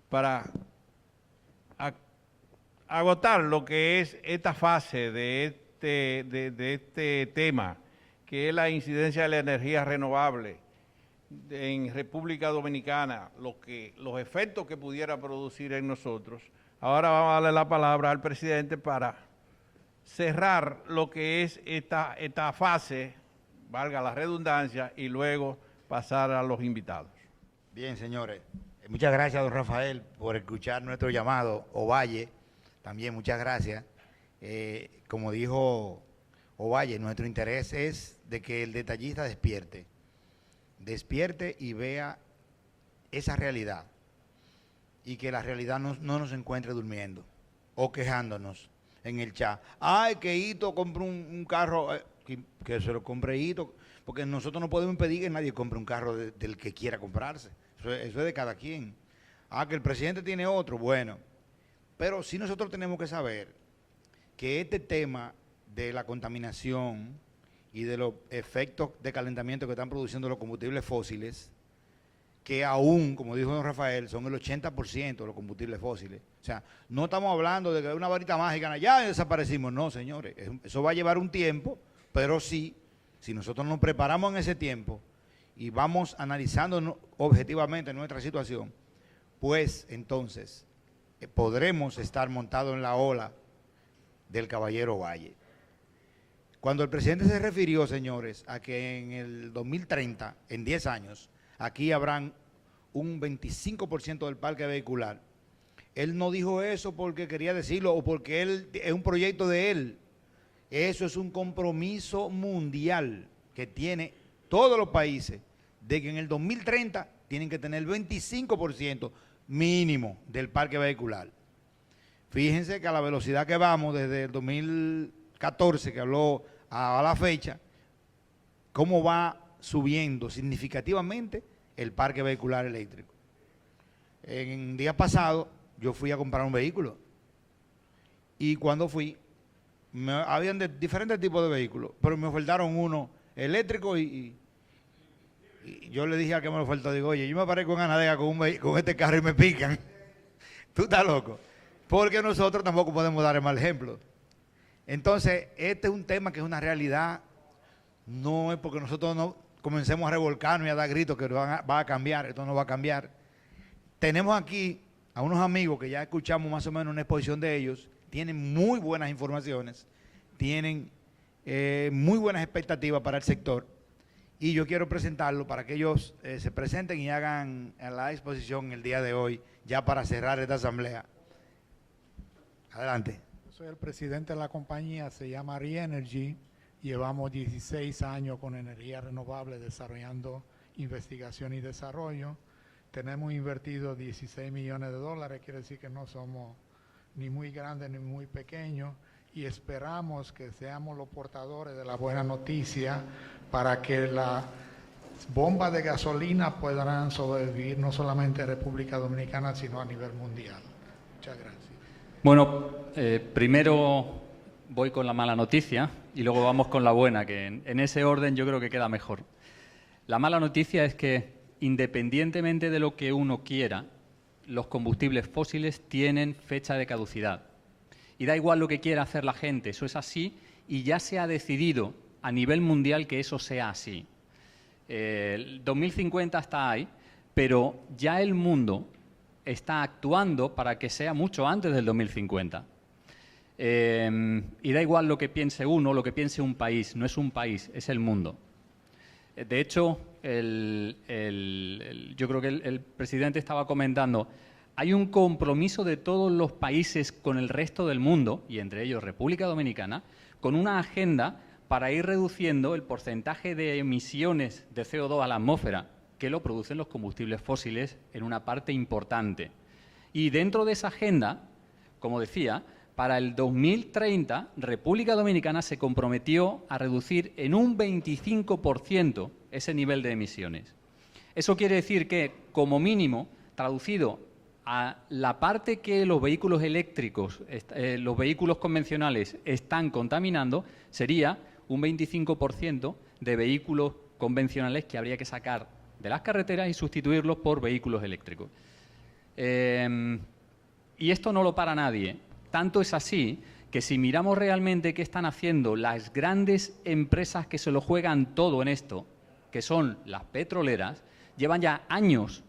para a- agotar lo que es esta fase de este tema, que es la incidencia de la energía renovable en República Dominicana, los efectos que pudiera producir en nosotros. Ahora vamos a darle la palabra al presidente para cerrar lo que es esta fase, valga la redundancia, y luego pasar a los invitados. Bien, señores. Muchas gracias, don Rafael, por escuchar nuestro llamado. Ovalle, también muchas gracias. Como dijo Ovalle, nuestro interés es de que el detallista despierte y vea esa realidad, y que la realidad no nos encuentre durmiendo o quejándonos en el chat. Ay, que Hito compró un carro, que se lo compre Hito, porque nosotros no podemos impedir que nadie compre un carro del que quiera comprarse. Eso es de cada quien. Ah, que el presidente tiene otro, bueno. Pero sí nosotros tenemos que saber que este tema de la contaminación y de los efectos de calentamiento que están produciendo los combustibles fósiles, que aún, como dijo don Rafael, son el 80% de los combustibles fósiles. O sea, no estamos hablando de que una varita mágica, ya desaparecimos. No, señores, eso va a llevar un tiempo, pero sí, si nosotros nos preparamos en ese tiempo y vamos analizando objetivamente nuestra situación, pues entonces podremos estar montados en la ola del caballero Valle. Cuando el presidente se refirió, señores, a que en el 2030, en 10 años, aquí habrán un 25% del parque vehicular, él no dijo eso porque quería decirlo o porque es un proyecto de él. Eso es un compromiso mundial que tiene todos los países, de que en el 2030 tienen que tener el 25% mínimo del parque vehicular. Fíjense que a la velocidad que vamos desde el 2014, que habló a la fecha, cómo va subiendo significativamente el parque vehicular eléctrico. En día pasado yo fui a comprar un vehículo y cuando fui, habían diferentes tipos de vehículos, pero me ofertaron uno eléctrico y yo le dije al que me lo ofertó, digo, oye, yo me parezco en Anadega con este carro y me pican. Tú estás loco. Porque nosotros tampoco podemos dar el mal ejemplo. Entonces, este es un tema que es una realidad. No es porque nosotros no comencemos a revolcarnos y a dar gritos que va a cambiar. Esto no va a cambiar. Tenemos aquí a unos amigos que ya escuchamos más o menos una exposición de ellos. Tienen muy buenas informaciones. Tienen muy buenas expectativas para el sector. Y yo quiero presentarlo para que ellos se presenten y hagan la exposición el día de hoy, ya para cerrar esta asamblea. Adelante. Soy el presidente de la compañía, se llama Reenergy. Llevamos 16 años con energía renovable desarrollando investigación y desarrollo. Tenemos invertido 16 millones de dólares, quiere decir que no somos ni muy grandes ni muy pequeños, y esperamos que seamos los portadores de la buena noticia para que las bombas de gasolina puedan sobrevivir no solamente en República Dominicana, sino a nivel mundial. Muchas gracias. Bueno, primero voy con la mala noticia y luego vamos con la buena, que en ese orden yo creo que queda mejor. La mala noticia es que, independientemente de lo que uno quiera, los combustibles fósiles tienen fecha de caducidad. Y da igual lo que quiera hacer la gente, eso es así y ya se ha decidido a nivel mundial que eso sea así. El 2050 está ahí, pero ya el mundo está actuando para que sea mucho antes del 2050. Y da igual lo que piense uno, lo que piense un país, no es un país, es el mundo. De hecho, yo creo que el presidente estaba comentando, hay un compromiso de todos los países con el resto del mundo, y entre ellos República Dominicana, con una agenda para ir reduciendo el porcentaje de emisiones de CO2 a la atmósfera que lo producen los combustibles fósiles en una parte importante. Y dentro de esa agenda, como decía, para el 2030, República Dominicana se comprometió a reducir en un 25% ese nivel de emisiones. Eso quiere decir que, como mínimo, traducido a la parte que los vehículos eléctricos, los vehículos convencionales están contaminando, sería un 25% de vehículos convencionales que habría que sacar de las carreteras y sustituirlos por vehículos eléctricos. Y esto no lo para nadie. Tanto es así que si miramos realmente qué están haciendo las grandes empresas que se lo juegan todo en esto, que son las petroleras, llevan ya años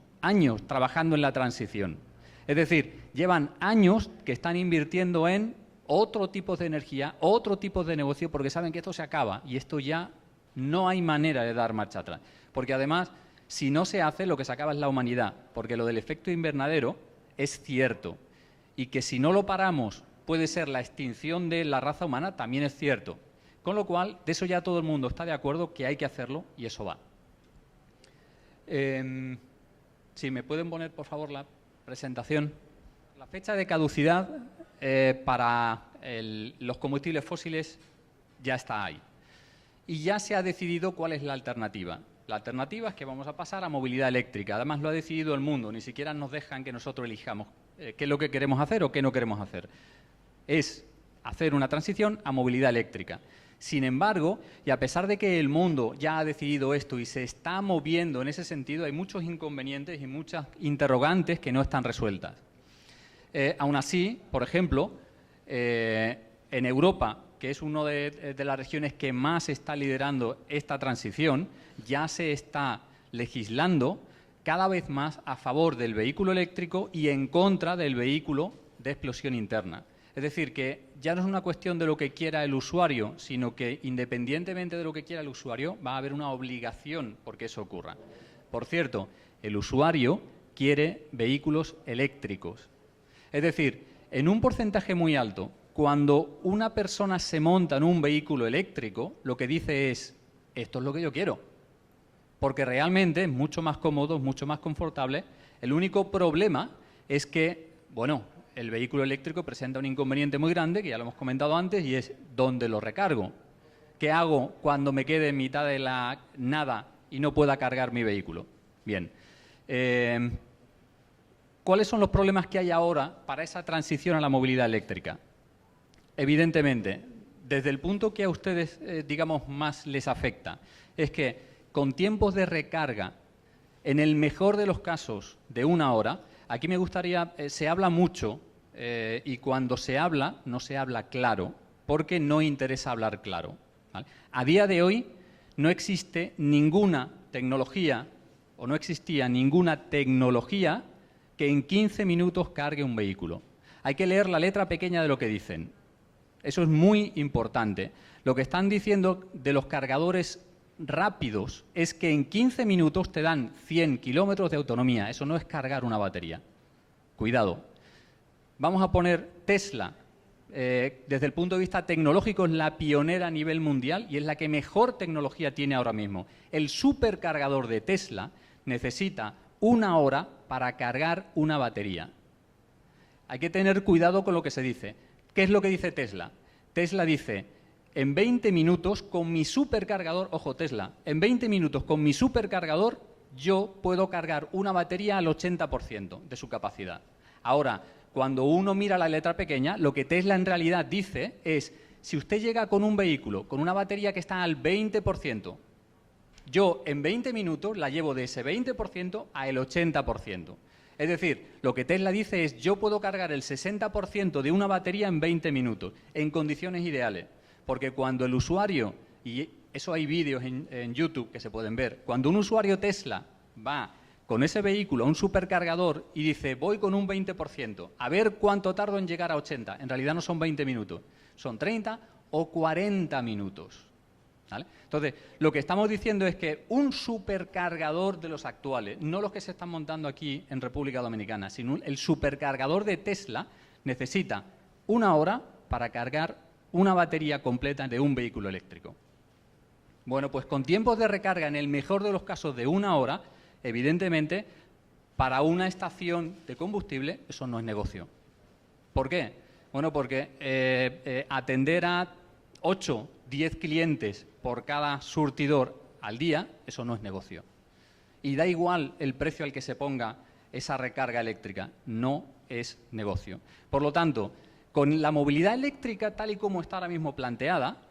trabajando en la transición. Es decir, llevan años que están invirtiendo en otro tipo de energía, otro tipo de negocio, porque saben que esto se acaba y esto ya no hay manera de dar marcha atrás. Porque además, si no se hace, lo que se acaba es la humanidad, porque lo del efecto invernadero es cierto. Y que si no lo paramos puede ser la extinción de la raza humana, también es cierto. Con lo cual, de eso ya todo el mundo está de acuerdo que hay que hacerlo y eso va. Si me pueden poner, por favor, la presentación. La fecha de caducidad para los combustibles fósiles ya está ahí. Y ya se ha decidido cuál es la alternativa. La alternativa es que vamos a pasar a movilidad eléctrica. Además, lo ha decidido el mundo. Ni siquiera nos dejan que nosotros elijamos qué es lo que queremos hacer o qué no queremos hacer. Es hacer una transición a movilidad eléctrica. Sin embargo, y a pesar de que el mundo ya ha decidido esto y se está moviendo en ese sentido, hay muchos inconvenientes y muchas interrogantes que no están resueltas. Aún así, por ejemplo, en Europa, que es una de las regiones que más está liderando esta transición, ya se está legislando cada vez más a favor del vehículo eléctrico y en contra del vehículo de explosión interna. Es decir, que ya no es una cuestión de lo que quiera el usuario, sino que independientemente de lo que quiera el usuario, va a haber una obligación por que eso ocurra. Por cierto, el usuario quiere vehículos eléctricos. Es decir, en un porcentaje muy alto, cuando una persona se monta en un vehículo eléctrico, lo que dice es, esto es lo que yo quiero. Porque realmente es mucho más cómodo, mucho más confortable. El único problema es que, bueno, el vehículo eléctrico presenta un inconveniente muy grande, que ya lo hemos comentado antes, y es ¿dónde lo recargo? ¿Qué hago cuando me quede en mitad de la nada y no pueda cargar mi vehículo? Bien. ¿Cuáles son los problemas que hay ahora para esa transición a la movilidad eléctrica? Evidentemente, desde el punto que a ustedes, digamos, más les afecta, es que con tiempos de recarga, en el mejor de los casos, de 1 hora, aquí me gustaría, se habla mucho y cuando se habla, no se habla claro, porque no interesa hablar claro, ¿vale? A día de hoy no existe ninguna tecnología o no existía ninguna tecnología que en 15 minutos cargue un vehículo. Hay que leer la letra pequeña de lo que dicen. Eso es muy importante. Lo que están diciendo de los cargadores rápidos es que en 15 minutos te dan 100 kilómetros de autonomía. Eso no es cargar una batería. Cuidado. Vamos a poner Tesla. Desde el punto de vista tecnológico es la pionera a nivel mundial y es la que mejor tecnología tiene ahora mismo. El supercargador de Tesla necesita 1 hora para cargar una batería. Hay que tener cuidado con lo que se dice. ¿Qué es lo que dice Tesla? Tesla dice, en 20 minutos con mi supercargador, ojo Tesla, en 20 minutos con mi supercargador yo puedo cargar una batería al 80% de su capacidad. Ahora, cuando uno mira la letra pequeña, lo que Tesla en realidad dice es, si usted llega con un vehículo, con una batería que está al 20%, yo en 20 minutos la llevo de ese 20% al 80%. Es decir, lo que Tesla dice es, yo puedo cargar el 60% de una batería en 20 minutos, en condiciones ideales. Porque cuando el usuario, y eso hay vídeos en YouTube que se pueden ver, cuando un usuario Tesla va con ese vehículo a un supercargador y dice, voy con un 20%, a ver cuánto tardo en llegar a 80, en realidad no son 20 minutos, son 30 o 40 minutos. ¿Vale? Entonces, lo que estamos diciendo es que un supercargador de los actuales, no los que se están montando aquí en República Dominicana, sino el supercargador de Tesla necesita 1 hora para cargar una batería completa de un vehículo eléctrico. Bueno, pues con tiempos de recarga, en el mejor de los casos de 1 hora, evidentemente, para una estación de combustible eso no es negocio. ¿Por qué? Bueno, porque atender a 8, 10 clientes por cada surtidor al día, eso no es negocio. Y da igual el precio al que se ponga esa recarga eléctrica, no es negocio. Por lo tanto, con la movilidad eléctrica tal y como está ahora mismo planteada,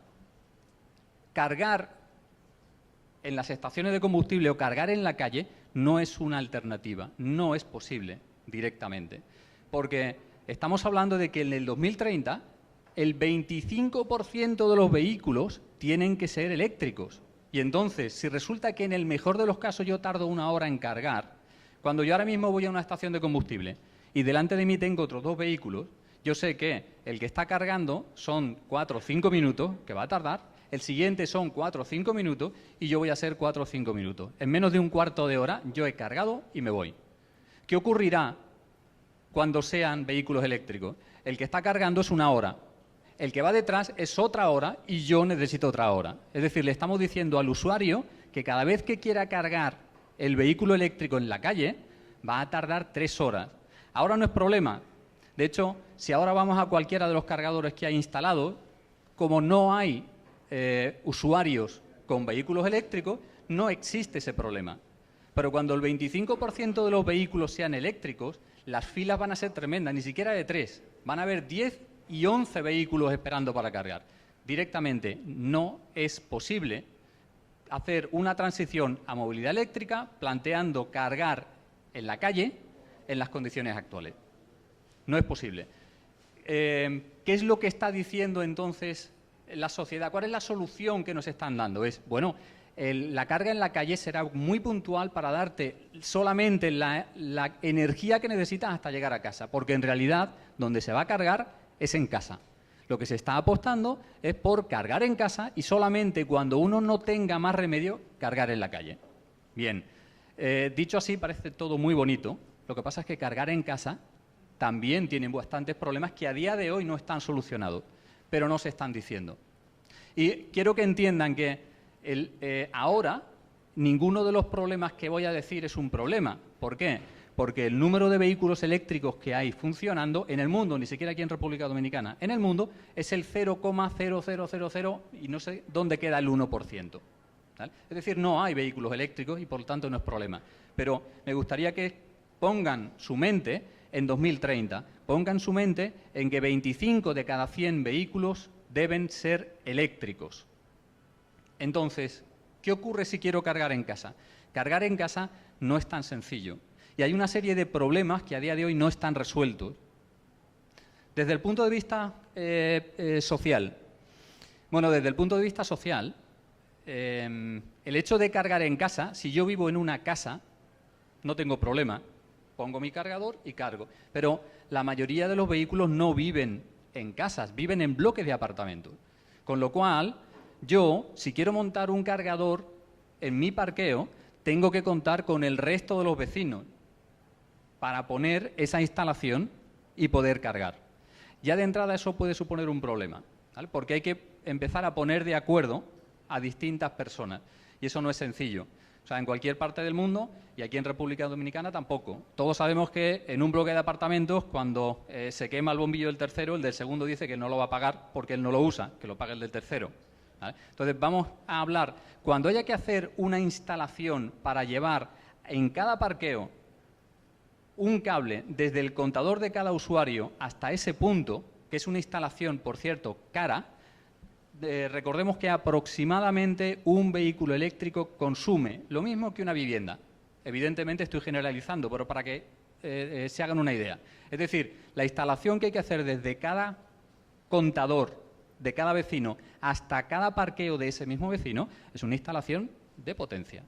cargar en las estaciones de combustible o cargar en la calle no es una alternativa, no es posible. directamente. Porque estamos hablando de que en el 2030 el 25% de los vehículos tienen que ser eléctricos. Y entonces, si resulta que en el mejor de los casos yo tardo 1 hora en cargar, cuando yo ahora mismo voy a una estación de combustible y delante de mí tengo otros 2 vehículos, yo sé que el que está cargando son 4 o 5 minutos, que va a tardar, el siguiente son 4 o 5 minutos y yo voy a hacer 4 o 5 minutos. En menos de un cuarto de hora yo he cargado y me voy. ¿Qué ocurrirá cuando sean vehículos eléctricos? El que está cargando es 1 hora. El que va detrás es otra hora y yo necesito otra hora. Es decir, le estamos diciendo al usuario que cada vez que quiera cargar el vehículo eléctrico en la calle va a tardar 3 horas. Ahora no es problema. De hecho, si ahora vamos a cualquiera de los cargadores que hay instalados, como no hay usuarios con vehículos eléctricos, no existe ese problema. Pero cuando el 25% de los vehículos sean eléctricos, las filas van a ser tremendas, ni siquiera de 3. Van a haber 10 y 11 vehículos esperando para cargar. Directamente no es posible hacer una transición a movilidad eléctrica planteando cargar en la calle en las condiciones actuales. No es posible. ¿Qué es lo que está diciendo entonces la sociedad? ¿Cuál es la solución que nos están dando? Es, bueno, la carga en la calle será muy puntual para darte solamente la energía que necesitas hasta llegar a casa, porque en realidad donde se va a cargar es en casa. Lo que se está apostando es por cargar en casa y solamente cuando uno no tenga más remedio, cargar en la calle. Bien, dicho así parece todo muy bonito, lo que pasa es que cargar en casa también tiene bastantes problemas que a día de hoy no están solucionados, pero no se están diciendo. Y quiero que entiendan que ahora ninguno de los problemas que voy a decir es un problema. ¿Por qué? Porque el número de vehículos eléctricos que hay funcionando en el mundo, ni siquiera aquí en República Dominicana, en el mundo es el 0,0000 y no sé dónde queda el 1%. ¿Vale? Es decir, no hay vehículos eléctricos y por lo tanto no es problema. Pero me gustaría que pongan su mente en 2030, pongan su mente en que 25 de cada 100 vehículos deben ser eléctricos. Entonces, ¿qué ocurre si quiero cargar en casa? Cargar en casa no es tan sencillo. Y hay una serie de problemas que a día de hoy no están resueltos. Desde el punto de vista social, bueno, desde el punto de vista social, el hecho de cargar en casa, si yo vivo en una casa, no tengo problema. Pongo mi cargador y cargo. Pero la mayoría de los vehículos no viven en casas, viven en bloques de apartamentos. Con lo cual, yo, si quiero montar un cargador en mi parqueo, tengo que contar con el resto de los vecinos para poner esa instalación y poder cargar. Ya de entrada eso puede suponer un problema, ¿vale? Porque hay que empezar a poner de acuerdo a distintas personas y eso no es sencillo. O sea, en cualquier parte del mundo y aquí en República Dominicana tampoco. Todos sabemos que en un bloque de apartamentos, cuando se quema el bombillo del tercero, el del segundo dice que no lo va a pagar porque él no lo usa, que lo pague el del tercero. ¿Vale? Entonces vamos a hablar, cuando haya que hacer una instalación para llevar en cada parqueo un cable desde el contador de cada usuario hasta ese punto, que es una instalación, por cierto, cara, recordemos que aproximadamente un vehículo eléctrico consume lo mismo que una vivienda. Evidentemente estoy generalizando, pero para que se hagan una idea. Es decir, la instalación que hay que hacer desde cada contador de cada vecino hasta cada parqueo de ese mismo vecino es una instalación de potencia.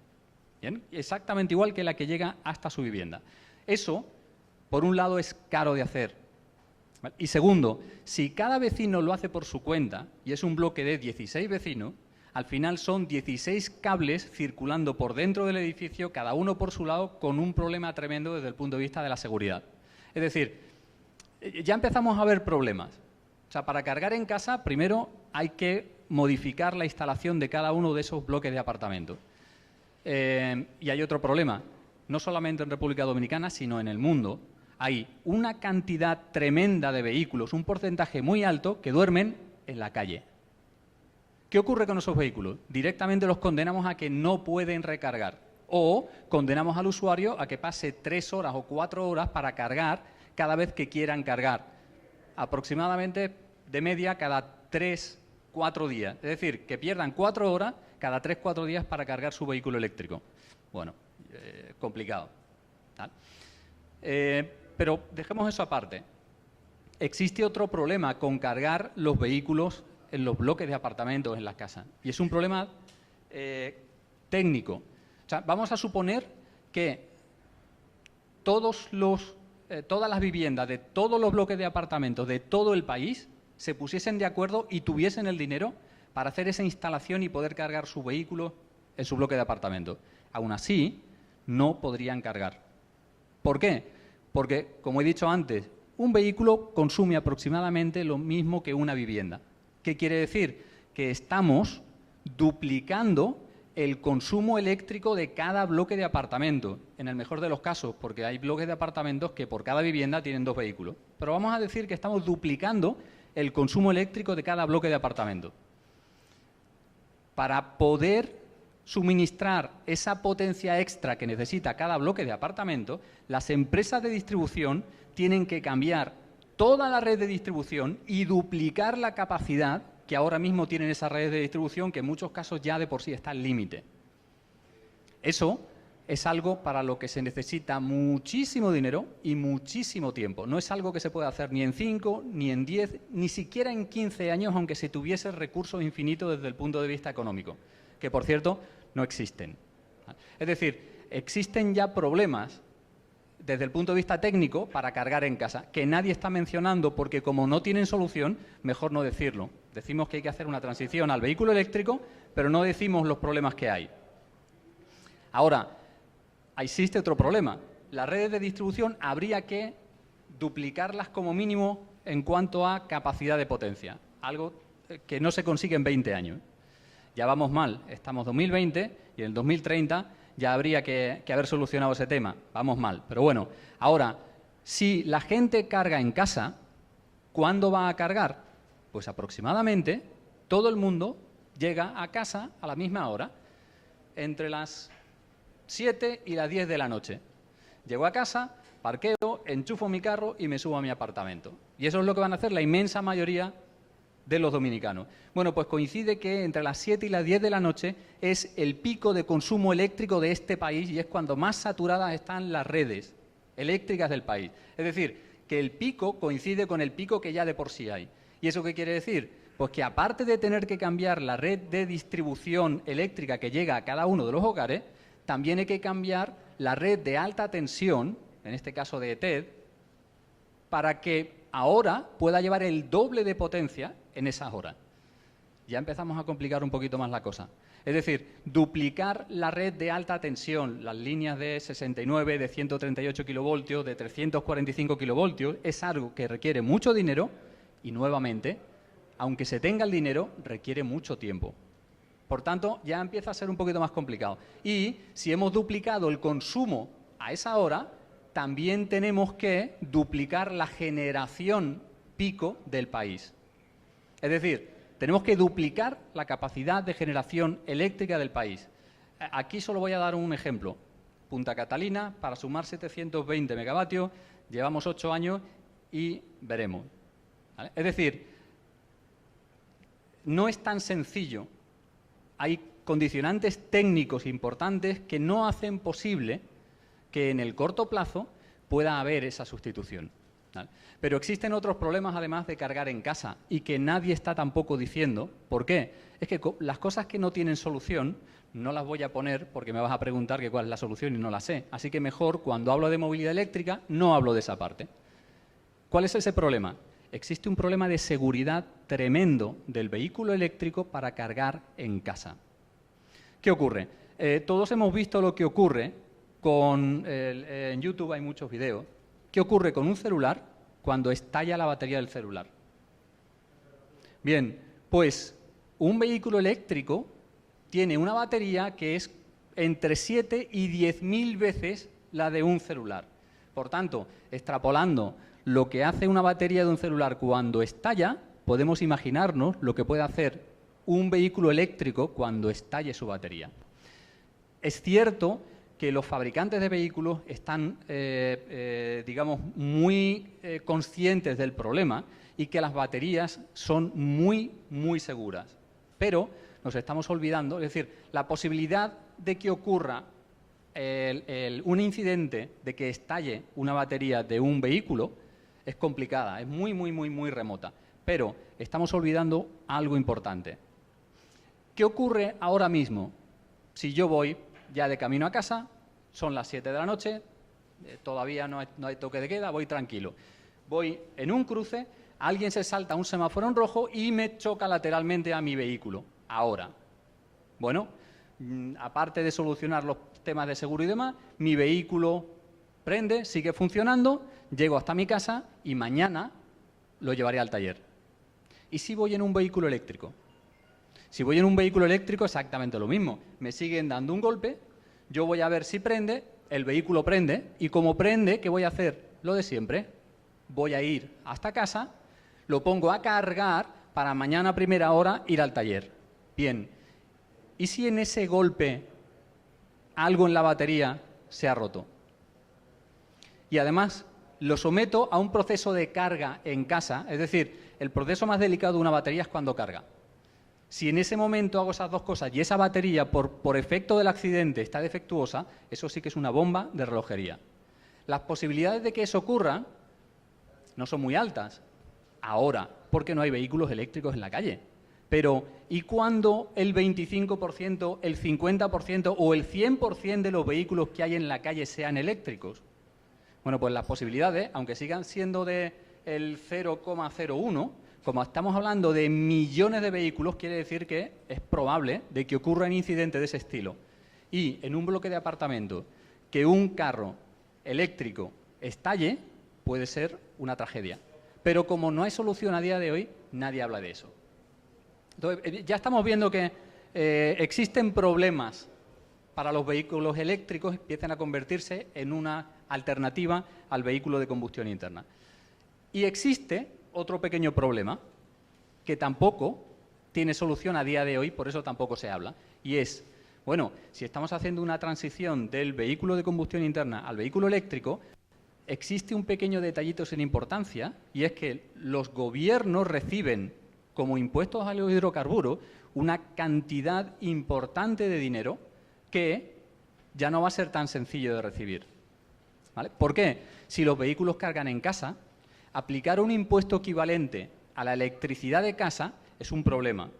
¿Bien? Exactamente igual que la que llega hasta su vivienda. Eso, por un lado, es caro de hacer. ¿Vale? Y segundo, si cada vecino lo hace por su cuenta y es un bloque de 16 vecinos, al final son 16 cables circulando por dentro del edificio, cada uno por su lado, con un problema tremendo desde el punto de vista de la seguridad. Es decir, ya empezamos a ver problemas. O sea, para cargar en casa, primero hay que modificar la instalación de cada uno de esos bloques de apartamentos. Y hay otro problema. No solamente en República Dominicana, sino en el mundo, hay una cantidad tremenda de vehículos, un porcentaje muy alto, que duermen en la calle. ¿Qué ocurre con esos vehículos? Directamente los condenamos a que no pueden recargar o condenamos al usuario a que pase 3 horas o 4 horas para cargar cada vez que quieran cargar. Aproximadamente de media cada 3-4 días. Es decir, que pierdan 4 horas cada 3-4 días para cargar su vehículo eléctrico. Bueno, complicado. ¿Vale? Pero dejemos eso aparte. Existe otro problema con cargar los vehículos en los bloques de apartamentos en las casas. Y es un problema técnico. O sea, vamos a suponer que todas las viviendas de todos los bloques de apartamentos de todo el país se pusiesen de acuerdo y tuviesen el dinero para hacer esa instalación y poder cargar su vehículo en su bloque de apartamentos. Aún así, no podrían cargar. ¿Por qué? Porque, como he dicho antes, un vehículo consume aproximadamente lo mismo que una vivienda. ¿Qué quiere decir? Que estamos duplicando el consumo eléctrico de cada bloque de apartamento, en el mejor de los casos, porque hay bloques de apartamentos que por cada vivienda tienen 2 vehículos. Pero vamos a decir que estamos duplicando el consumo eléctrico de cada bloque de apartamento. Para poder suministrar esa potencia extra que necesita cada bloque de apartamento, las empresas de distribución tienen que cambiar toda la red de distribución y duplicar la capacidad que ahora mismo tienen esas redes de distribución, que en muchos casos ya de por sí está al límite. Eso es algo para lo que se necesita muchísimo dinero y muchísimo tiempo. No es algo que se puede hacer ni en 5, ni en 10, ni siquiera en 15 años, aunque se tuviese recursos infinitos desde el punto de vista económico, que por cierto no existen. Es decir, existen ya problemas desde el punto de vista técnico para cargar en casa, que nadie está mencionando porque como no tienen solución, mejor no decirlo. Decimos que hay que hacer una transición al vehículo eléctrico, pero no decimos los problemas que hay. Ahora, existe otro problema. Las redes de distribución habría que duplicarlas como mínimo en cuanto a capacidad de potencia, algo que no se consigue en 20 años. Ya vamos mal, estamos en 2020 y en el 2030 ya habría que haber solucionado ese tema. Vamos mal, pero bueno. Ahora, si la gente carga en casa, ¿cuándo va a cargar? Pues aproximadamente todo el mundo llega a casa a la misma hora, entre las 7 y las 10 de la noche. Llego a casa, parqueo, enchufo mi carro y me subo a mi apartamento. Y eso es lo que van a hacer la inmensa mayoría de los dominicanos. Bueno, pues coincide que entre las 7 y las 10 de la noche es el pico de consumo eléctrico de este país y es cuando más saturadas están las redes eléctricas del país. Es decir, que el pico coincide con el pico que ya de por sí hay. ¿Y eso qué quiere decir? Pues que aparte de tener que cambiar la red de distribución eléctrica que llega a cada uno de los hogares, también hay que cambiar la red de alta tensión, en este caso de TED, para que ahora pueda llevar el doble de potencia en esas horas. Ya empezamos a complicar un poquito más la cosa. Es decir, duplicar la red de alta tensión, las líneas de 69, de 138 kilovoltios, de 345 kilovoltios, es algo que requiere mucho dinero y, nuevamente, aunque se tenga el dinero, requiere mucho tiempo. Por tanto, ya empieza a ser un poquito más complicado. Y si hemos duplicado el consumo a esa hora, también tenemos que duplicar la generación pico del país. Es decir, tenemos que duplicar la capacidad de generación eléctrica del país. Aquí solo voy a dar un ejemplo. Punta Catalina, para sumar 720 megavatios, llevamos 8 años y veremos. ¿Vale? Es decir, no es tan sencillo. Hay condicionantes técnicos importantes que no hacen posible que en el corto plazo pueda haber esa sustitución. ¿Vale? Pero existen otros problemas además de cargar en casa y que nadie está tampoco diciendo. ¿Por qué? Es que las cosas que no tienen solución no las voy a poner porque me vas a preguntar que cuál es la solución y no la sé. Así que mejor, cuando hablo de movilidad eléctrica, no hablo de esa parte. ¿Cuál es ese problema? Existe un problema de seguridad tremendo del vehículo eléctrico para cargar en casa. ¿Qué ocurre? Todos hemos visto lo que ocurre en YouTube hay muchos videos. ¿Qué ocurre con un celular cuando estalla la batería del celular? Bien, pues un vehículo eléctrico tiene una batería que es entre 7 y 10.000 veces la de un celular. Por tanto, extrapolando lo que hace una batería de un celular cuando estalla, podemos imaginarnos lo que puede hacer un vehículo eléctrico cuando estalle su batería. Es cierto que los fabricantes de vehículos están, digamos, muy conscientes del problema y que las baterías son muy, muy seguras. Pero nos estamos olvidando, es decir, la posibilidad de que ocurra un incidente de que estalle una batería de un vehículo es complicada, es muy, muy, muy, muy remota. Pero estamos olvidando algo importante. ¿Qué ocurre ahora mismo? Si yo voy ya de camino a casa, son las 7 de la noche, todavía no hay toque de queda, voy tranquilo. Voy en un cruce, alguien se salta un semáforo en rojo y me choca lateralmente a mi vehículo. Ahora, bueno, aparte de solucionar los temas de seguro y demás, mi vehículo prende, sigue funcionando, llego hasta mi casa y mañana lo llevaré al taller. ¿Y si voy en un vehículo eléctrico? Si voy en un vehículo eléctrico, exactamente lo mismo. Me siguen dando un golpe, yo voy a ver si prende, el vehículo prende, y como prende, ¿qué voy a hacer? Lo de siempre. Voy a ir hasta casa, lo pongo a cargar para mañana a primera hora ir al taller. Bien, ¿y si en ese golpe algo en la batería se ha roto? Y además lo someto a un proceso de carga en casa, es decir, el proceso más delicado de una batería es cuando carga. Si en ese momento hago esas dos cosas y esa batería, por efecto del accidente, está defectuosa, eso sí que es una bomba de relojería. Las posibilidades de que eso ocurra no son muy altas ahora, porque no hay vehículos eléctricos en la calle. Pero, ¿y cuando el 25%, el 50% o el 100% de los vehículos que hay en la calle sean eléctricos? Bueno, pues las posibilidades, aunque sigan siendo del 0,01, como estamos hablando de millones de vehículos, quiere decir que es probable de que ocurra un incidente de ese estilo. Y en un bloque de apartamentos, que un carro eléctrico estalle, puede ser una tragedia. Pero como no hay solución a día de hoy, nadie habla de eso. Entonces, ya estamos viendo que existen problemas para los vehículos eléctricos, empiezan a convertirse en una alternativa al vehículo de combustión interna. Y existe otro pequeño problema que tampoco tiene solución a día de hoy, por eso tampoco se habla, y es, bueno, si estamos haciendo una transición del vehículo de combustión interna al vehículo eléctrico, existe un pequeño detallito sin importancia, y es que los gobiernos reciben como impuestos a los hidrocarburos una cantidad importante de dinero que ya no va a ser tan sencillo de recibir. ¿Vale? ¿Por qué? Si los vehículos cargan en casa, aplicar un impuesto equivalente a la electricidad de casa es un problema.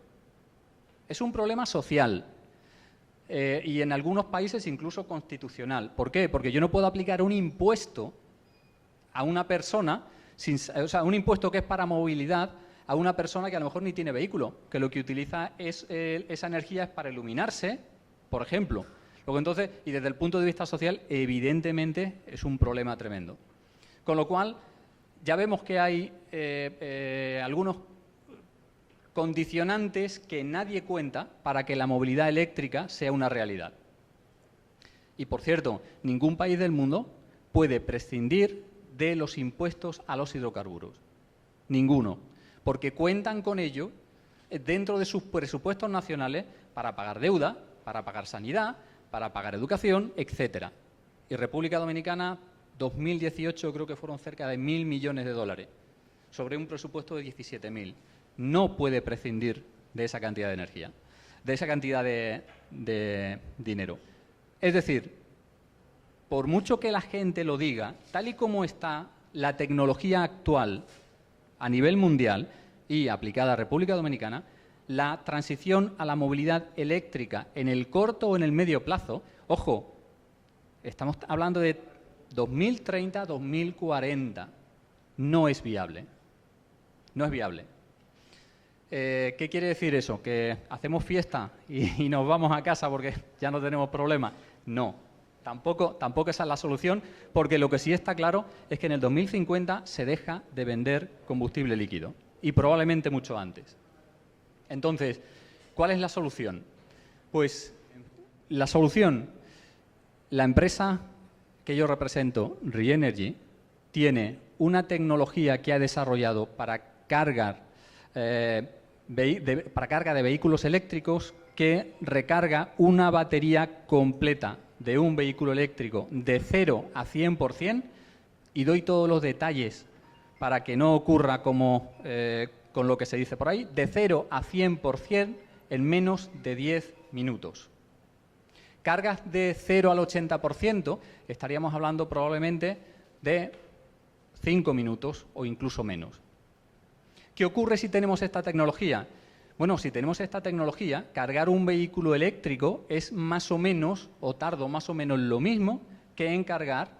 Es un problema social y en algunos países incluso constitucional. ¿Por qué? Porque yo no puedo aplicar un impuesto a una persona, o sea, un impuesto que es para movilidad, a una persona que a lo mejor ni tiene vehículo, que lo que utiliza es esa energía es para iluminarse, por ejemplo. Luego entonces, y desde el punto de vista social, evidentemente es un problema tremendo. Con lo cual, ya vemos que hay algunos condicionantes que nadie cuenta para que la movilidad eléctrica sea una realidad. Y por cierto, ningún país del mundo puede prescindir de los impuestos a los hidrocarburos. Ninguno. Porque cuentan con ello dentro de sus presupuestos nacionales para pagar deuda, para pagar sanidad, para pagar educación, etcétera. Y República Dominicana, 2018 creo que fueron cerca de 1.000 millones de dólares, sobre un presupuesto de 17.000. No puede prescindir de esa cantidad de energía, de esa cantidad de dinero. Es decir, por mucho que la gente lo diga, tal y como está la tecnología actual a nivel mundial y aplicada a República Dominicana, la transición a la movilidad eléctrica en el corto o en el medio plazo, ojo, estamos hablando de 2030, 2040, no es viable. No es viable. ¿Qué quiere decir eso? ¿Que hacemos fiesta y nos vamos a casa porque ya no tenemos problema? No, tampoco esa es la solución, porque lo que sí está claro es que en el 2050 se deja de vender combustible líquido y probablemente mucho antes. Entonces, ¿cuál es la solución? Pues la solución, la empresa que yo represento, Reenergy, tiene una tecnología que ha desarrollado para carga de vehículos eléctricos que recarga una batería completa de un vehículo eléctrico de 0 a 100%, y doy todos los detalles para que no ocurra como con lo que se dice por ahí, de 0 a 100% en menos de 10 minutos. Cargas de 0 al 80%, estaríamos hablando probablemente de 5 minutos o incluso menos. ¿Qué ocurre si tenemos esta tecnología? Bueno, si tenemos esta tecnología, cargar un vehículo eléctrico es más o menos, o tardo más o menos lo mismo que en cargar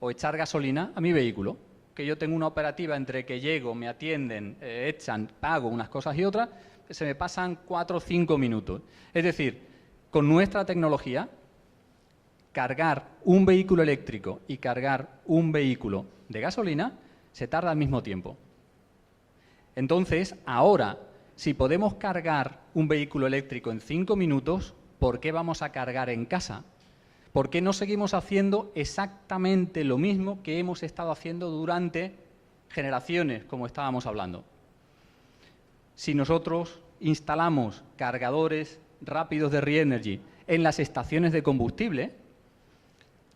o echar gasolina a mi vehículo. Que yo tengo una operativa entre que llego, me atienden, echan, pago unas cosas y otras, se me pasan 4 o 5 minutos. Es decir, con nuestra tecnología, cargar un vehículo eléctrico y cargar un vehículo de gasolina se tarda al mismo tiempo. Entonces, ahora, si podemos cargar un vehículo eléctrico en 5 minutos, ¿por qué vamos a cargar en casa? ¿Por qué no seguimos haciendo exactamente lo mismo que hemos estado haciendo durante generaciones, como estábamos hablando? Si nosotros instalamos cargadores rápidos de Reenergy en las estaciones de combustible,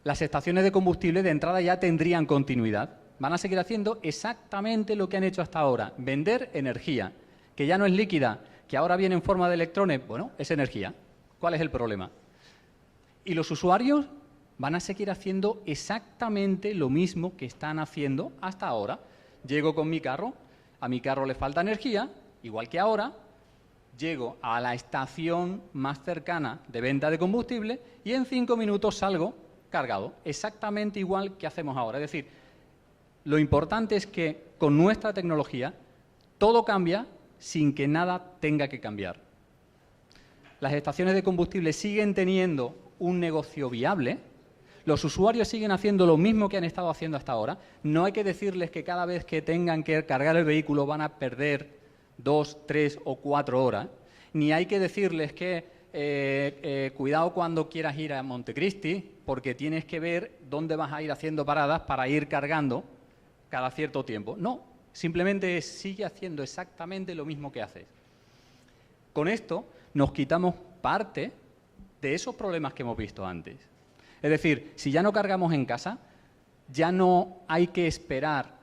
las estaciones de combustible de entrada ya tendrían continuidad. Van a seguir haciendo exactamente lo que han hecho hasta ahora, vender energía, que ya no es líquida, que ahora viene en forma de electrones. Bueno, es energía. ¿Cuál es el problema? Y los usuarios van a seguir haciendo exactamente lo mismo que están haciendo hasta ahora. Llego con mi carro, a mi carro le falta energía, igual que ahora, llego a la estación más cercana de venta de combustible y en 5 minutos salgo cargado, exactamente igual que hacemos ahora. Es decir, lo importante es que con nuestra tecnología todo cambia sin que nada tenga que cambiar. Las estaciones de combustible siguen teniendo un negocio viable, los usuarios siguen haciendo lo mismo que han estado haciendo hasta ahora. No hay que decirles que cada vez que tengan que cargar el vehículo van a perder 2, 3 o 4 horas, ni hay que decirles que cuidado cuando quieras ir a Montecristi, porque tienes que ver dónde vas a ir haciendo paradas para ir cargando cada cierto tiempo. No, simplemente sigue haciendo exactamente lo mismo que haces. Con esto nos quitamos parte de esos problemas que hemos visto antes. Es decir, si ya no cargamos en casa, ya no hay que esperar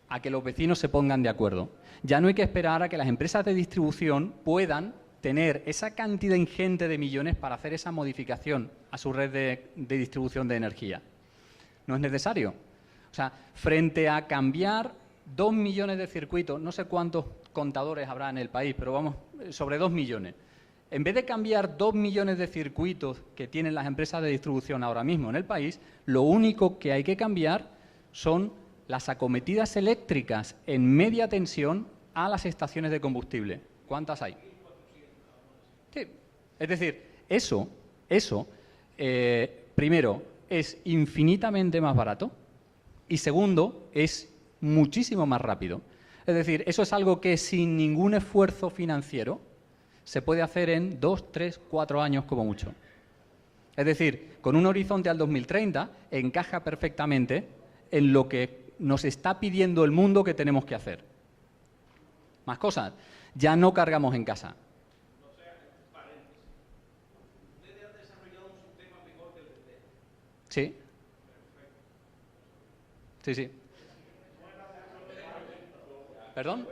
a que los vecinos se pongan de acuerdo. Ya no hay que esperar a que las empresas de distribución puedan tener esa cantidad ingente de millones para hacer esa modificación a su red de distribución de energía. No es necesario. O sea, frente a cambiar 2 millones de circuitos, no sé cuántos contadores habrá en el país, pero vamos, sobre 2 millones. En vez de cambiar 2 millones de circuitos que tienen las empresas de distribución ahora mismo en el país, lo único que hay que cambiar son las acometidas eléctricas en media tensión a las estaciones de combustible. ¿Cuántas hay? Sí. Es decir, eso primero, es infinitamente más barato y segundo, es muchísimo más rápido. Es decir, eso es algo que sin ningún esfuerzo financiero se puede hacer en 2, 3, 4 años como mucho. Es decir, con un horizonte al 2030 encaja perfectamente en lo que nos está pidiendo el mundo que tenemos que hacer. Más cosas, ya no cargamos en casa. Sí. Sí, sí. ¿Perdón?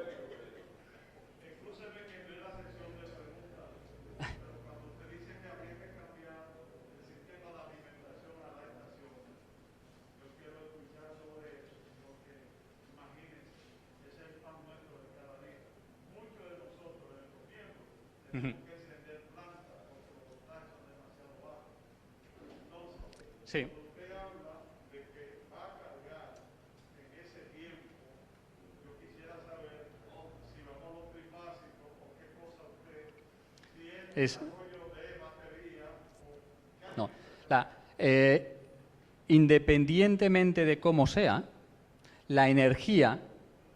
Sí. No, independientemente de cómo sea, la energía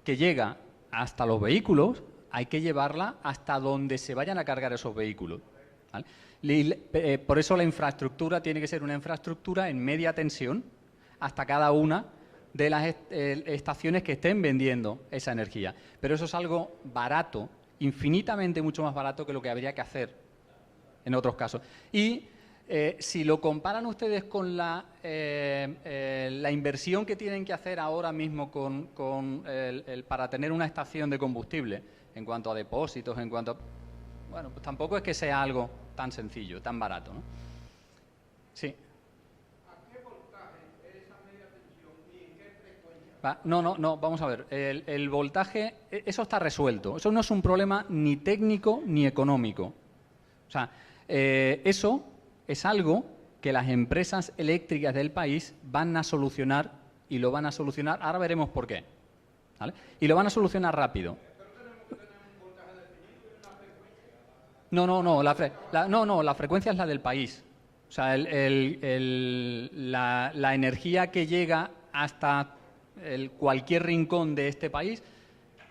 que llega hasta los vehículos hay que llevarla hasta donde se vayan a cargar esos vehículos, ¿vale? Por eso la infraestructura tiene que ser una infraestructura en media tensión hasta cada una de las estaciones que estén vendiendo esa energía. Pero eso es algo barato, infinitamente mucho más barato que lo que habría que hacer en otros casos. Y si lo comparan ustedes con la inversión que tienen que hacer ahora mismo para tener una estación de combustible, en cuanto a depósitos, en cuanto a... Bueno, pues tampoco es que sea algo tan sencillo, tan barato, ¿no? Sí. No, vamos a ver. El voltaje, eso está resuelto. Eso no es un problema ni técnico ni económico. O sea, eso es algo que las empresas eléctricas del país van a solucionar y lo van a solucionar. Ahora veremos por qué. ¿Vale? Y lo van a solucionar rápido. No, la frecuencia es la del país. O sea, la energía que llega hasta cualquier rincón de este país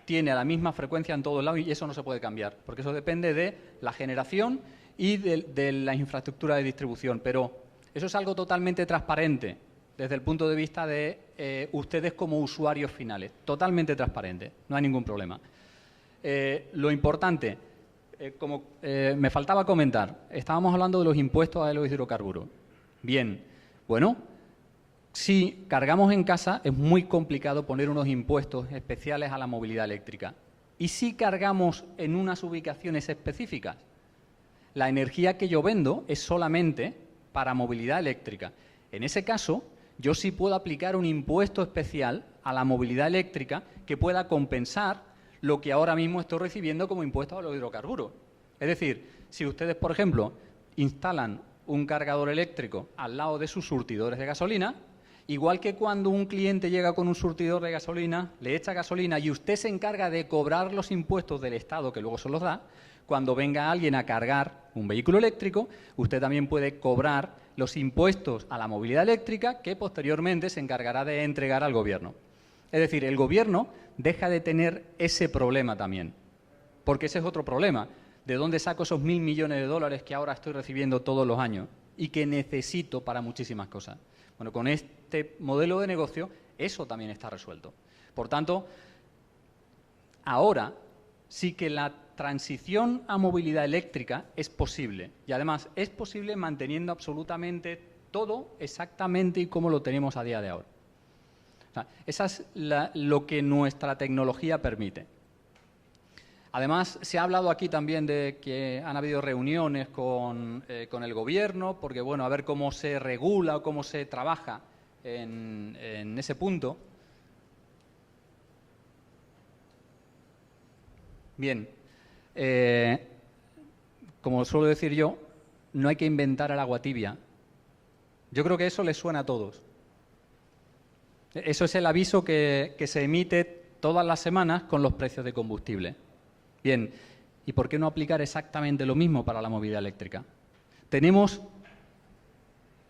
tiene la misma frecuencia en todos lados y eso no se puede cambiar, porque eso depende de la generación y de la infraestructura de distribución. Pero eso es algo totalmente transparente desde el punto de vista de ustedes como usuarios finales. Totalmente transparente, no hay ningún problema. Lo importante, como me faltaba comentar, estábamos hablando de los impuestos a los hidrocarburos. Bien, bueno, si cargamos en casa es muy complicado poner unos impuestos especiales a la movilidad eléctrica. Y si cargamos en unas ubicaciones específicas, la energía que yo vendo es solamente para movilidad eléctrica. En ese caso, yo sí puedo aplicar un impuesto especial a la movilidad eléctrica que pueda compensar lo que ahora mismo estoy recibiendo como impuesto a los hidrocarburos. Es decir, si ustedes, por ejemplo, instalan un cargador eléctrico al lado de sus surtidores de gasolina, igual que cuando un cliente llega con un surtidor de gasolina, le echa gasolina y usted se encarga de cobrar los impuestos del Estado, que luego se los da, cuando venga alguien a cargar un vehículo eléctrico, usted también puede cobrar los impuestos a la movilidad eléctrica que posteriormente se encargará de entregar al gobierno. Es decir, el gobierno deja de tener ese problema también, porque ese es otro problema. ¿De dónde saco esos 1.000 millones de dólares que ahora estoy recibiendo todos los años y que necesito para muchísimas cosas? Bueno, con este modelo de negocio eso también está resuelto. Por tanto, ahora sí que la transición a movilidad eléctrica es posible y además es posible manteniendo absolutamente todo exactamente y como lo tenemos a día de ahora. O sea, esa es lo que nuestra tecnología permite. Además, se ha hablado aquí también de que han habido reuniones con el gobierno, porque, bueno, a ver cómo se regula o cómo se trabaja en ese punto. Bien, como suelo decir yo, no hay que inventar el agua tibia. Yo creo que eso les suena a todos. Eso es el aviso que se emite todas las semanas con los precios de combustible. Bien, ¿y por qué no aplicar exactamente lo mismo para la movilidad eléctrica? Tenemos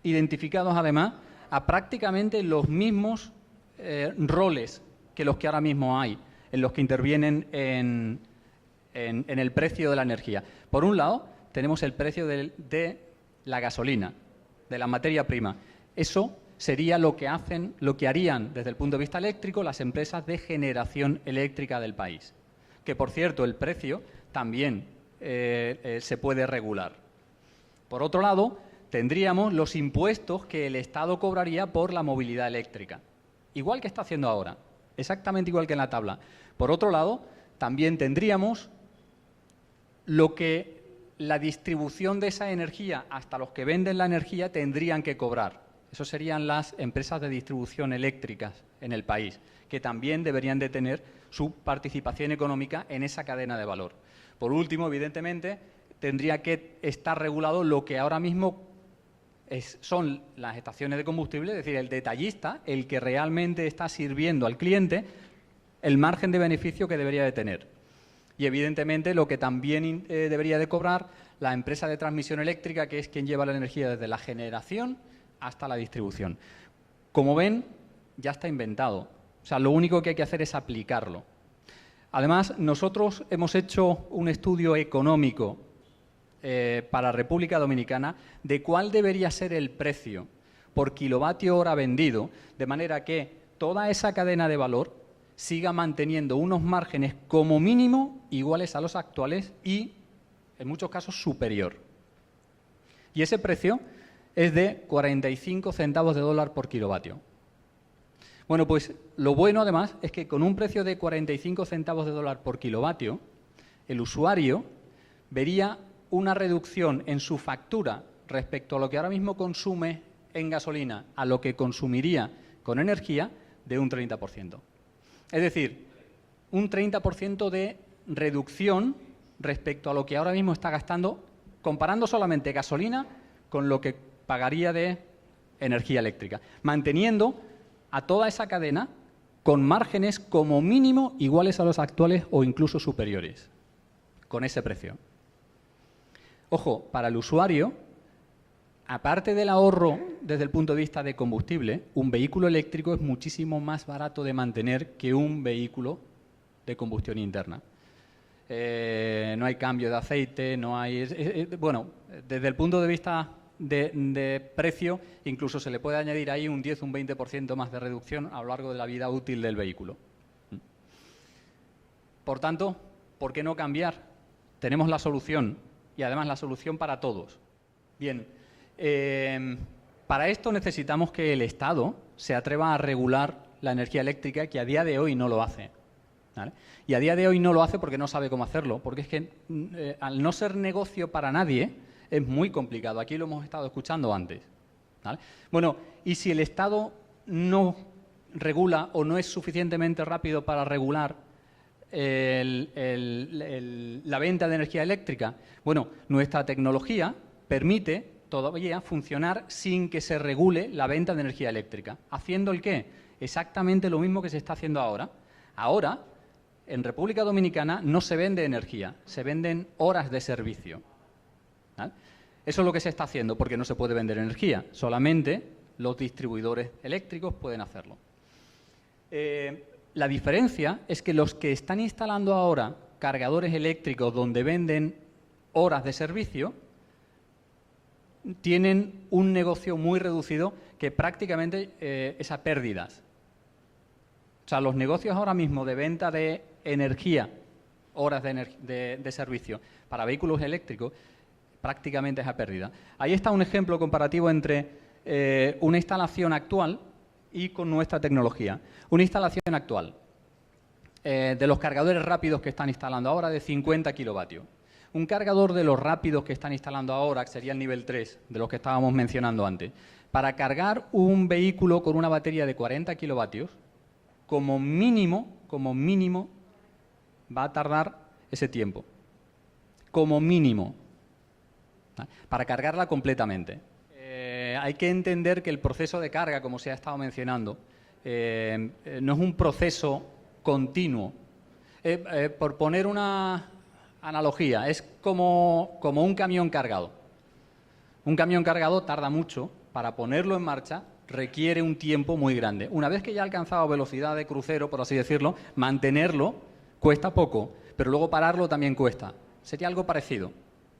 identificados además a prácticamente los mismos roles que los que ahora mismo hay, en los que intervienen en el precio de la energía. Por un lado, tenemos el precio de la gasolina, de la materia prima. Eso sería lo que harían desde el punto de vista eléctrico las empresas de generación eléctrica del país. Que, por cierto, el precio también se puede regular. Por otro lado, tendríamos los impuestos que el Estado cobraría por la movilidad eléctrica, igual que está haciendo ahora, exactamente igual que en la tabla. Por otro lado, también tendríamos lo que la distribución de esa energía hasta los que venden la energía tendrían que cobrar. Eso serían las empresas de distribución eléctricas en el país, que también deberían de tener su participación económica en esa cadena de valor. Por último, evidentemente, tendría que estar regulado lo que ahora mismo son las estaciones de combustible, es decir, el detallista, el que realmente está sirviendo al cliente, el margen de beneficio que debería de tener. Y evidentemente lo que también debería de cobrar la empresa de transmisión eléctrica, que es quien lleva la energía desde la generación hasta la distribución. Como ven, ya está inventado. O sea, lo único que hay que hacer es aplicarlo. Además, nosotros hemos hecho un estudio económico para República Dominicana de cuál debería ser el precio por kilovatio hora vendido, de manera que toda esa cadena de valor siga manteniendo unos márgenes como mínimo iguales a los actuales y, en muchos casos, superior. Y ese precio es de 45 centavos de dólar por kilovatio. Bueno, pues lo bueno además es que con un precio de 45 centavos de dólar por kilovatio, el usuario vería una reducción en su factura respecto a lo que ahora mismo consume en gasolina a lo que consumiría con energía de un 30%. Es decir, un 30% de reducción respecto a lo que ahora mismo está gastando, comparando solamente gasolina con lo que pagaría de energía eléctrica, manteniendo a toda esa cadena con márgenes como mínimo iguales a los actuales o incluso superiores, con ese precio. Ojo, para el usuario, aparte del ahorro desde el punto de vista de combustible, un vehículo eléctrico es muchísimo más barato de mantener que un vehículo de combustión interna. No hay cambio de aceite, no hay... bueno, desde el punto de vista de precio, incluso se le puede añadir ahí un 10, un 20% más de reducción a lo largo de la vida útil del vehículo. Por tanto, ¿por qué no cambiar? Tenemos la solución, y además la solución para todos. Bien, para esto necesitamos que el Estado se atreva a regular la energía eléctrica, que a día de hoy no lo hace, ¿vale? Y a día de hoy no lo hace porque no sabe cómo hacerlo, porque es que al no ser negocio para nadie, es muy complicado. Aquí lo hemos estado escuchando antes, ¿vale? Bueno, y si el Estado no regula o no es suficientemente rápido para regular la venta de energía eléctrica, bueno, nuestra tecnología permite todavía funcionar sin que se regule la venta de energía eléctrica. ¿Haciendo el qué? Exactamente lo mismo que se está haciendo ahora. Ahora, en República Dominicana no se vende energía, se venden horas de servicio, ¿vale? Eso es lo que se está haciendo, porque no se puede vender energía, solamente los distribuidores eléctricos pueden hacerlo. La diferencia es que los que están instalando ahora cargadores eléctricos donde venden horas de servicio tienen un negocio muy reducido que prácticamente es a pérdidas. O sea, los negocios ahora mismo de venta de energía, horas de servicio para vehículos eléctricos, prácticamente es a pérdida. Ahí está un ejemplo comparativo entre una instalación actual y con nuestra tecnología. Una instalación actual de los cargadores rápidos que están instalando ahora de 50 kilovatios. Un cargador de los rápidos que están instalando ahora, que sería el nivel 3, de los que estábamos mencionando antes. Para cargar un vehículo con una batería de 40 kilovatios, como mínimo, va a tardar ese tiempo. Como mínimo. Para cargarla completamente. Hay que entender que el proceso de carga, como se ha estado mencionando, no es un proceso continuo. Por poner una analogía, es como un camión cargado. Un camión cargado tarda mucho, para ponerlo en marcha requiere un tiempo muy grande. Una vez que ya ha alcanzado velocidad de crucero, por así decirlo, mantenerlo cuesta poco, pero luego pararlo también cuesta. Sería algo parecido,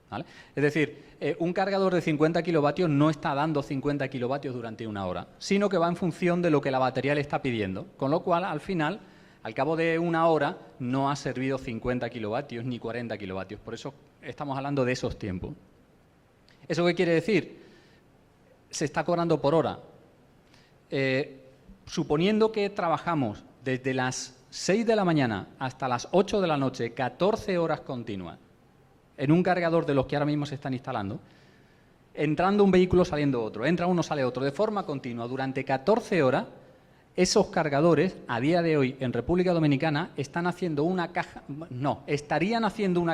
¿vale? Es decir, un cargador de 50 kilovatios no está dando 50 kilovatios durante una hora, sino que va en función de lo que la batería le está pidiendo, con lo cual, al final, al cabo de una hora, no ha servido 50 kilovatios ni 40 kilovatios. Por eso estamos hablando de esos tiempos. ¿Eso qué quiere decir? Se está cobrando por hora. Suponiendo que trabajamos desde las 6 de la mañana hasta las 8 de la noche, 14 horas continuas, en un cargador de los que ahora mismo se están instalando, entrando un vehículo, saliendo otro, entra uno, sale otro, de forma continua, durante 14 horas, esos cargadores, a día de hoy, en República Dominicana, estarían haciendo una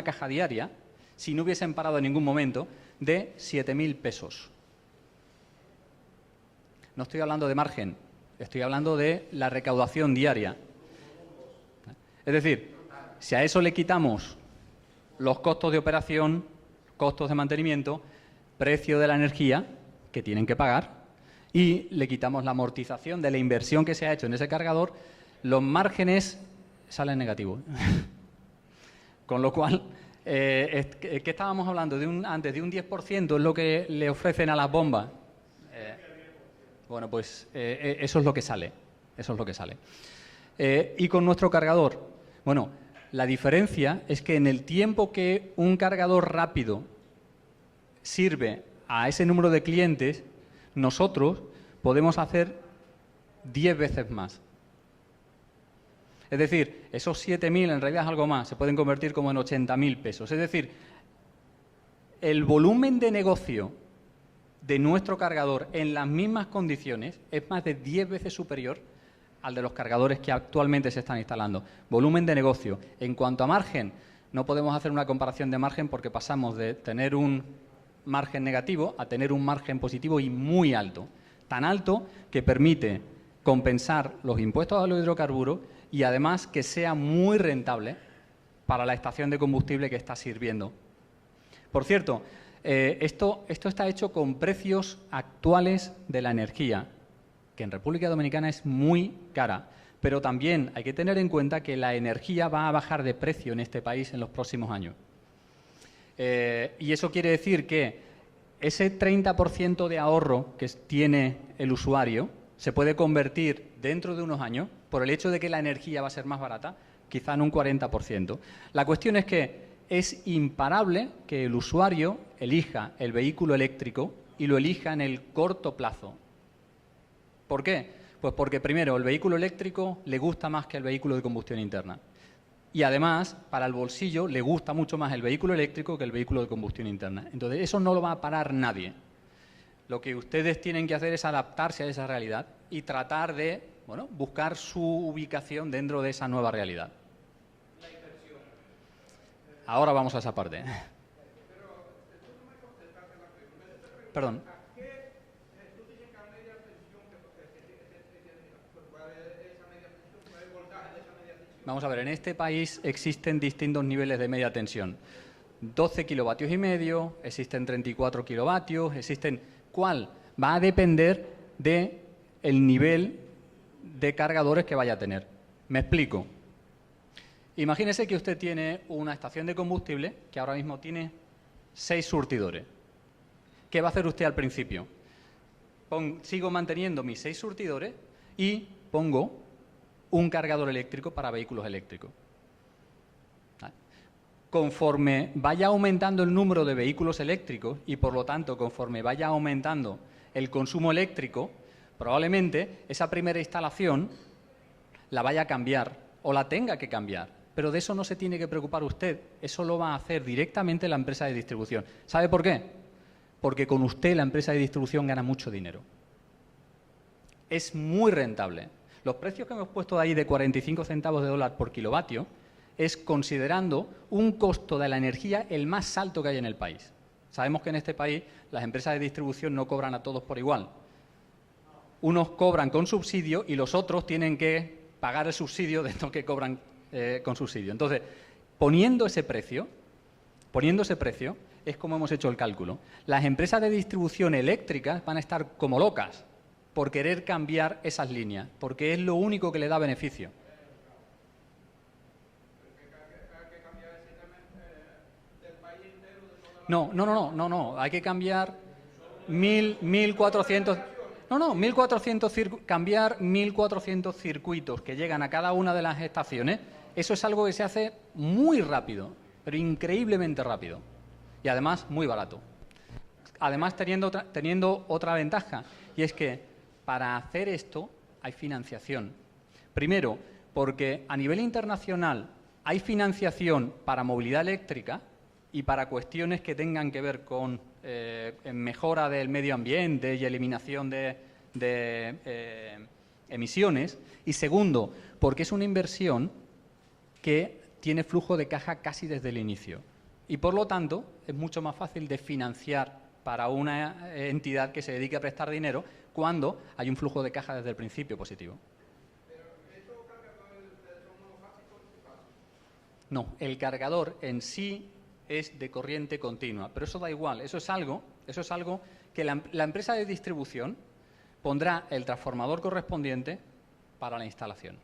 caja diaria, si no hubiesen parado en ningún momento, de 7.000 pesos. No estoy hablando de margen, estoy hablando de la recaudación diaria. Es decir, si a eso le quitamos los costos de operación, costos de mantenimiento, precio de la energía que tienen que pagar, y le quitamos la amortización de la inversión que se ha hecho en ese cargador, los márgenes salen negativos. Con lo cual, ¿qué estábamos hablando? Antes de un 10% es lo que le ofrecen a las bombas. Bueno, pues eso es lo que sale. Eso es lo que sale. Y con nuestro cargador, bueno, la diferencia es que en el tiempo que un cargador rápido sirve a ese número de clientes, nosotros podemos hacer 10 veces más. Es decir, esos 7.000, en realidad es algo más, se pueden convertir como en 80.000 pesos. Es decir, el volumen de negocio de nuestro cargador en las mismas condiciones es más de 10 veces superior al de los cargadores que actualmente se están instalando. Volumen de negocio. En cuanto a margen, no podemos hacer una comparación de margen porque pasamos de tener un margen negativo a tener un margen positivo y muy alto. Tan alto que permite compensar los impuestos a los hidrocarburos y además que sea muy rentable para la estación de combustible que está sirviendo. Por cierto, esto está hecho con precios actuales de la energía, que en República Dominicana es muy cara, pero también hay que tener en cuenta que la energía va a bajar de precio en este país en los próximos años. Y eso quiere decir que ese 30% de ahorro que tiene el usuario se puede convertir dentro de unos años, por el hecho de que la energía va a ser más barata, quizá en un 40%. La cuestión es que es imparable que el usuario elija el vehículo eléctrico y lo elija en el corto plazo. ¿Por qué? Pues porque primero el vehículo eléctrico le gusta más que el vehículo de combustión interna. Y además, para el bolsillo le gusta mucho más el vehículo eléctrico que el vehículo de combustión interna. Entonces, eso no lo va a parar nadie. Lo que ustedes tienen que hacer es adaptarse a esa realidad y tratar de, bueno, buscar su ubicación dentro de esa nueva realidad. Ahora vamos a esa parte. Perdón. Vamos a ver, en este país existen distintos niveles de media tensión. 12 kilovatios y medio, existen 34 kilovatios, existen... ¿Cuál? Va a depender del nivel de cargadores que vaya a tener. Me explico. Imagínese que usted tiene una estación de combustible que ahora mismo tiene 6 surtidores. ¿Qué va a hacer usted al principio? Sigo manteniendo mis 6 surtidores y pongo un cargador eléctrico para vehículos eléctricos. Conforme vaya aumentando el número de vehículos eléctricos y, por lo tanto, conforme vaya aumentando el consumo eléctrico, probablemente esa primera instalación la vaya a cambiar o la tenga que cambiar. Pero de eso no se tiene que preocupar usted. Eso lo va a hacer directamente la empresa de distribución. ¿Sabe por qué? Porque con usted la empresa de distribución gana mucho dinero. Es muy rentable. Los precios que hemos puesto ahí de 45 centavos de dólar por kilovatio es considerando un costo de la energía el más alto que hay en el país. Sabemos que en este país las empresas de distribución no cobran a todos por igual. Unos cobran con subsidio y los otros tienen que pagar el subsidio de los que cobran con subsidio. Entonces, poniendo ese precio es como hemos hecho el cálculo. Las empresas de distribución eléctricas van a estar como locas por querer cambiar esas líneas, porque es lo único que le da beneficio. No, hay que cambiar 1.400 circuitos que llegan a cada una de las estaciones. Eso es algo que se hace muy rápido, pero increíblemente rápido y además muy barato. Además teniendo otra ventaja, y es que para hacer esto hay financiación. Primero, porque a nivel internacional hay financiación para movilidad eléctrica y para cuestiones que tengan que ver con mejora del medio ambiente y eliminación de emisiones. Y segundo, porque es una inversión que tiene flujo de caja casi desde el inicio. Y por lo tanto, es mucho más fácil de financiar para una entidad que se dedique a prestar dinero cuando hay un flujo de caja desde el principio positivo. No, el cargador en sí es de corriente continua, pero eso da igual, eso es algo que la empresa de distribución pondrá el transformador correspondiente para la instalación.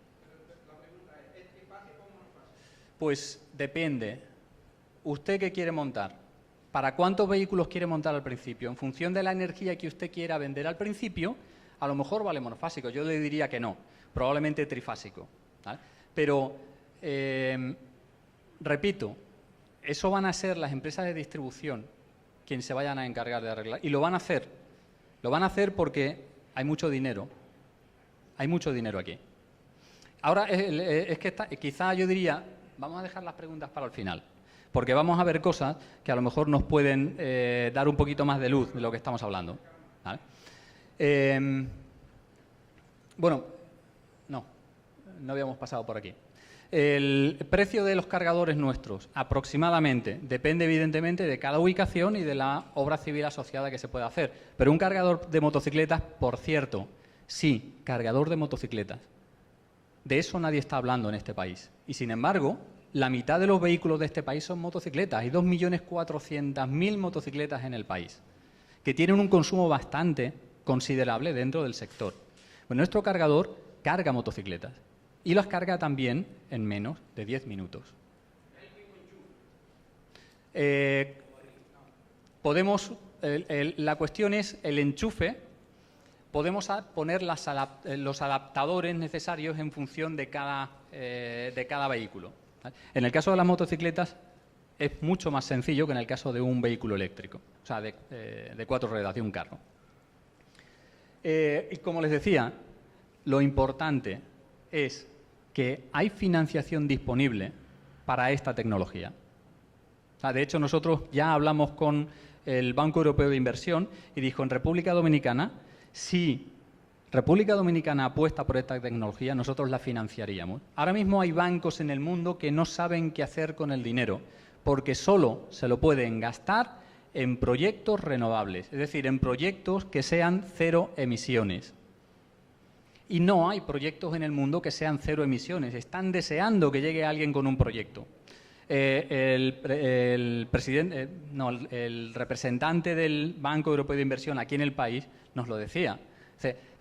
Pues depende. ¿Usted qué quiere montar? ¿Para cuántos vehículos quiere montar al principio? En función de la energía que usted quiera vender al principio, a lo mejor vale monofásico. Yo le diría que no, probablemente trifásico, ¿vale? Pero, repito, eso van a ser las empresas de distribución quienes se vayan a encargar de arreglar. Y lo van a hacer. Lo van a hacer porque hay mucho dinero. Hay mucho dinero aquí. Ahora, es que quizá yo diría, vamos a dejar las preguntas para el final. porque vamos a ver cosas que a lo mejor nos pueden dar un poquito más de luz de lo que estamos hablando, ¿vale? Bueno, no habíamos pasado por aquí. El precio de los cargadores nuestros, aproximadamente, depende evidentemente de cada ubicación y de la obra civil asociada que se pueda hacer. Pero un cargador de motocicletas, por cierto, sí, cargador de motocicletas. De eso nadie está hablando en este país. Y sin embargo, la mitad de los vehículos de este país son motocicletas. Hay 2.400.000 motocicletas en el país, que tienen un consumo bastante considerable dentro del sector. Pues nuestro cargador carga motocicletas. Y las carga también en menos de 10 minutos. La cuestión es el enchufe. Podemos poner los adaptadores necesarios en función de cada vehículo. En el caso de las motocicletas es mucho más sencillo que en el caso de un vehículo eléctrico, o sea, de 4 ruedas, de un carro. Y como les decía, lo importante es que hay financiación disponible para esta tecnología. O sea, de hecho, nosotros ya hablamos con el Banco Europeo de Inversión y dijo, en República Dominicana, si República Dominicana apuesta por esta tecnología, nosotros la financiaríamos. Ahora mismo hay bancos en el mundo que no saben qué hacer con el dinero, porque solo se lo pueden gastar en proyectos renovables, es decir, en proyectos que sean cero emisiones. Y no hay proyectos en el mundo que sean cero emisiones. Están deseando que llegue alguien con un proyecto. El representante del Banco Europeo de Inversión aquí en el país nos lo decía.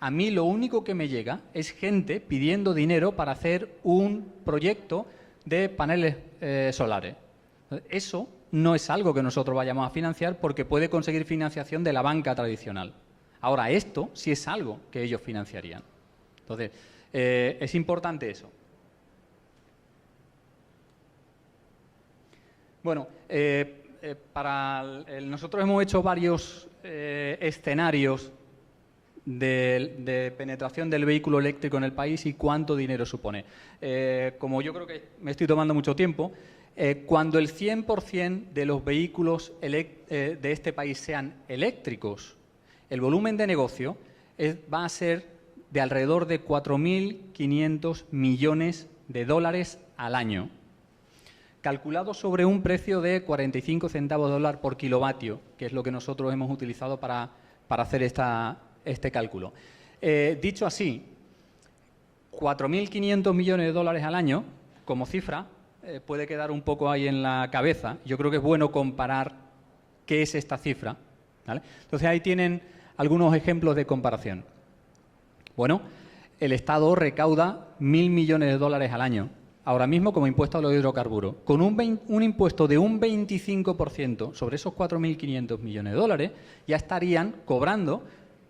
A mí lo único que me llega es gente pidiendo dinero para hacer un proyecto de paneles solares. Eso no es algo que nosotros vayamos a financiar porque puede conseguir financiación de la banca tradicional. Ahora, esto sí es algo que ellos financiarían. Entonces, es importante eso. Bueno, nosotros hemos hecho varios escenarios de penetración del vehículo eléctrico en el país y cuánto dinero supone. Como yo creo que me estoy tomando mucho tiempo, cuando el 100% de los vehículos de este país sean eléctricos, el volumen de negocio va a ser de alrededor de 4.500 millones de dólares al año, calculado sobre un precio de 45 centavos de dólar por kilovatio, que es lo que nosotros hemos utilizado para hacer este cálculo. Dicho así, 4.500 millones de dólares al año, como cifra, puede quedar un poco ahí en la cabeza. Yo creo que es bueno comparar qué es esta cifra, ¿vale? Entonces ahí tienen algunos ejemplos de comparación. Bueno, el Estado recauda 1.000 millones de dólares al año, ahora mismo como impuesto a los hidrocarburos. Con un impuesto de un 25% sobre esos 4.500 millones de dólares, ya estarían cobrando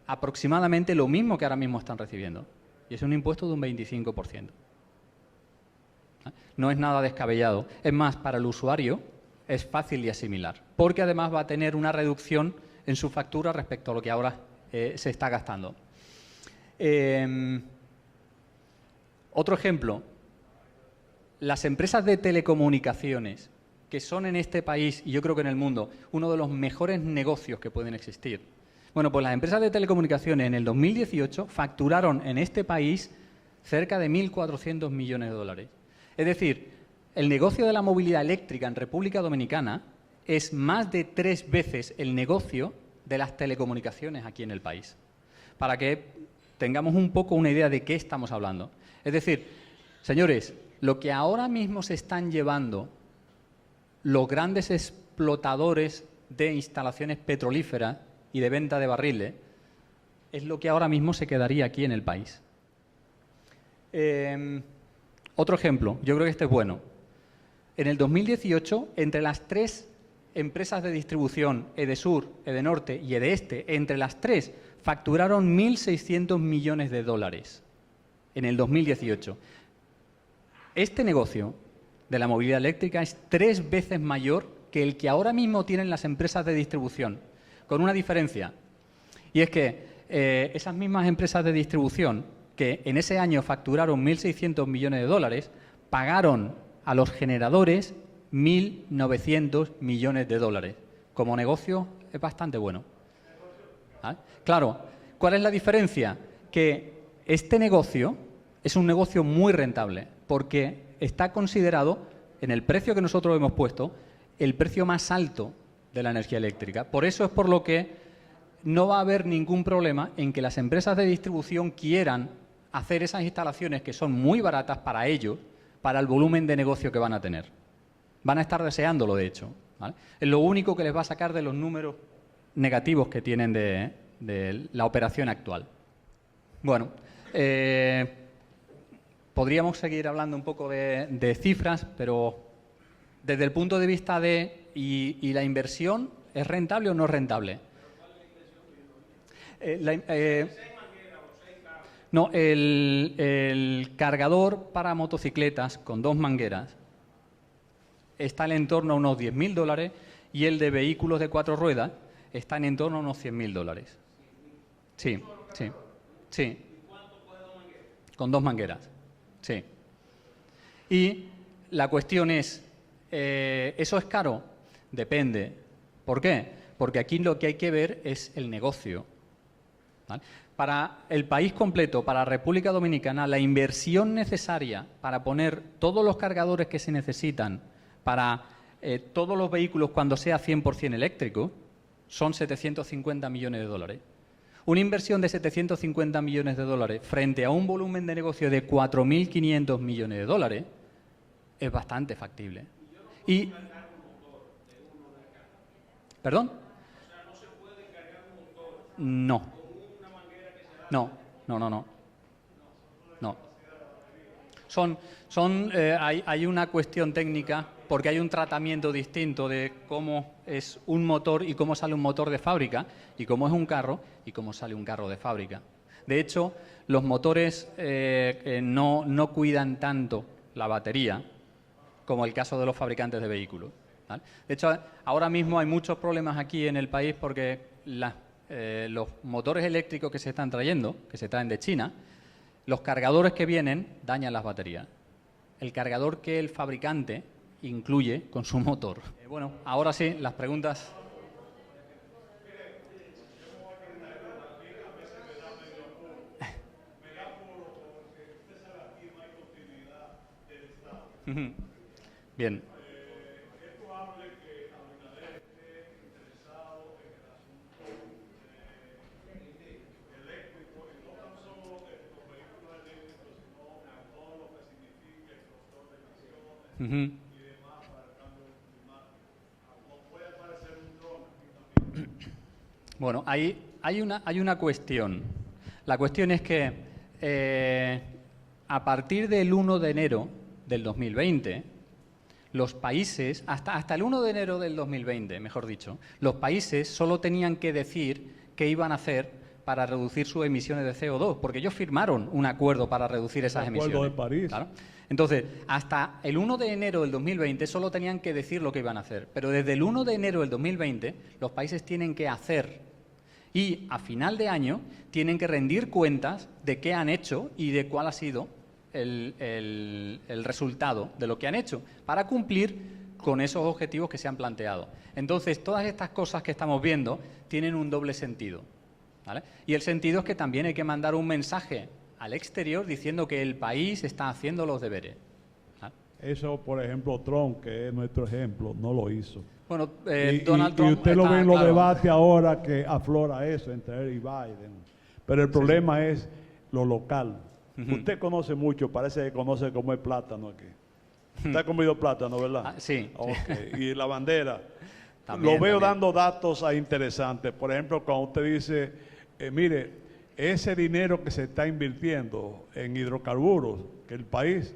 aproximadamente lo mismo que ahora mismo están recibiendo. Y es un impuesto de un 25%. No es nada descabellado. Es más, para el usuario es fácil de asimilar, porque además va a tener una reducción en su factura respecto a lo que ahora se está gastando. Otro ejemplo, las empresas de telecomunicaciones, que son en este país, y yo creo que en el mundo, uno de los mejores negocios que pueden existir. Bueno, pues las empresas de telecomunicaciones en el 2018 facturaron en este país cerca de 1.400 millones de dólares. Es decir, el negocio de la movilidad eléctrica en República Dominicana es más de 3 veces el negocio de las telecomunicaciones aquí en el país. Para que tengamos un poco una idea de qué estamos hablando. Es decir, señores, lo que ahora mismo se están llevando los grandes explotadores de instalaciones petrolíferas y de venta de barriles es lo que ahora mismo se quedaría aquí en el país. Otro ejemplo, yo creo que este es bueno. En el 2018, entre las 3 empresas de distribución, Edesur, Edenorte y Edeeste, entre las 3 facturaron 1.600 millones de dólares en el 2018. Este negocio de la movilidad eléctrica es 3 veces mayor que el que ahora mismo tienen las empresas de distribución, con una diferencia. Y es que esas mismas empresas de distribución que en ese año facturaron 1.600 millones de dólares, pagaron a los generadores 1.900 millones de dólares. Como negocio es bastante bueno. ¿Vale? Claro, ¿cuál es la diferencia? Que este negocio es un negocio muy rentable porque está considerado, en el precio que nosotros hemos puesto, el precio más alto de la energía eléctrica. Por eso es por lo que no va a haber ningún problema en que las empresas de distribución quieran hacer esas instalaciones que son muy baratas para ellos, para el volumen de negocio que van a tener. Van a estar deseándolo, de hecho. ¿Vale? Es lo único que les va a sacar de los números negativos que tienen de la operación actual. Bueno, podríamos seguir hablando un poco de cifras, pero desde el punto de vista ¿y la inversión es rentable o no es rentable? No, el cargador para motocicletas con 2 mangueras está en entorno a unos 10.000 dólares y el de vehículos de 4 ruedas está en torno a unos 100.000 dólares. Sí, sí, sí. Con 2 mangueras, sí. Y la cuestión es, ¿eso es caro? Depende. ¿Por qué? Porque aquí lo que hay que ver es el negocio. ¿Vale? Para el país completo, para República Dominicana, la inversión necesaria para poner todos los cargadores que se necesitan para todos los vehículos cuando sea 100% eléctrico son 750 millones de dólares. Una inversión de 750 millones de dólares frente a un volumen de negocio de 4.500 millones de dólares es bastante factible. Y, ¿perdón? No. No. Hay una cuestión técnica porque hay un tratamiento distinto de cómo es un motor y cómo sale un motor de fábrica y cómo es un carro y cómo sale un carro de fábrica. De hecho, los motores no cuidan tanto la batería como el caso de los fabricantes de vehículos. ¿Vale? De hecho, ahora mismo hay muchos problemas aquí en el país porque los motores eléctricos que se están trayendo, que se traen de China, los cargadores que vienen dañan las baterías. El cargador que el fabricante incluye con su motor. Bueno, ahora sí, las preguntas. Bien. Bueno, hay una cuestión. La cuestión es que a partir del 1 de enero del 2020, los países, hasta el 1 de enero del 2020, mejor dicho, los países solo tenían que decir qué iban a hacer para reducir sus emisiones de CO2, porque ellos firmaron un acuerdo para reducir esas emisiones. El Acuerdo de París. Claro. Entonces, hasta el 1 de enero del 2020 solo tenían que decir lo que iban a hacer, pero desde el 1 de enero del 2020 los países tienen que hacer y a final de año tienen que rendir cuentas de qué han hecho y de cuál ha sido el resultado de lo que han hecho para cumplir con esos objetivos que se han planteado. Entonces, todas estas cosas que estamos viendo tienen un doble sentido, ¿vale? Y el sentido es que también hay que mandar un mensaje al exterior diciendo que el país está haciendo los deberes. ¿Vale? Eso, por ejemplo, Trump, que es nuestro ejemplo, no lo hizo. Bueno, Donald Trump... Y usted lo ve en los claro, debates ahora que aflora eso entre él y Biden. Pero el problema es lo local. Usted conoce mucho, parece que conoce cómo es plátano aquí. Usted ha comido plátano, ¿verdad? Sí. Okay. Y la bandera. También, lo veo también. dando datos interesantes. Por ejemplo, cuando usted dice, mire, ese dinero que se está invirtiendo en hidrocarburos, que el país,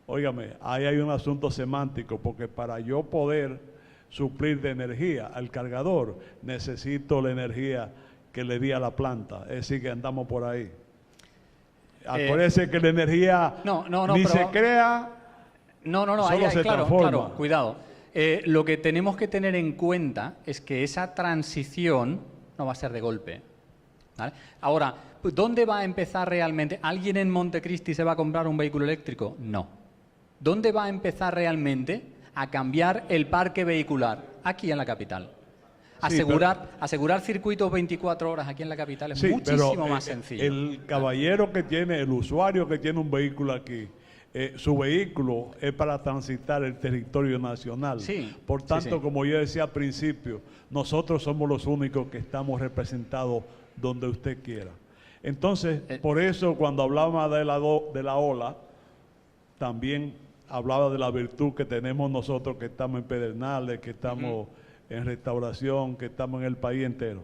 óigame, ahí hay un asunto semántico, porque para yo poder suplir de energía al cargador, necesito la energía que le di a la planta. Es decir, que andamos por ahí. Acuérdese que la energía ni se crea, solo ahí se transforma. Claro, cuidado. Lo que tenemos que tener en cuenta es que esa transición no va a ser de golpe, ¿vale? Ahora, ¿dónde va a empezar realmente? ¿Alguien en Montecristi se va a comprar un vehículo eléctrico? No. ¿Dónde va a empezar realmente? a cambiar el parque vehicular aquí en la capital. Sí, Asegurar circuitos 24 horas aquí en la capital es Sí, muchísimo pero, más sencillo. El caballero que tiene, el usuario que tiene un vehículo aquí, su vehículo es para transitar el territorio nacional. Sí, Por sí, tanto, sí. como yo decía al principio, nosotros somos los únicos que estamos representados donde usted quiera. Entonces, por eso cuando hablaba de la ola, también hablaba de la virtud que tenemos nosotros que estamos en Pedernales, que estamos en Restauración, que estamos en el país entero.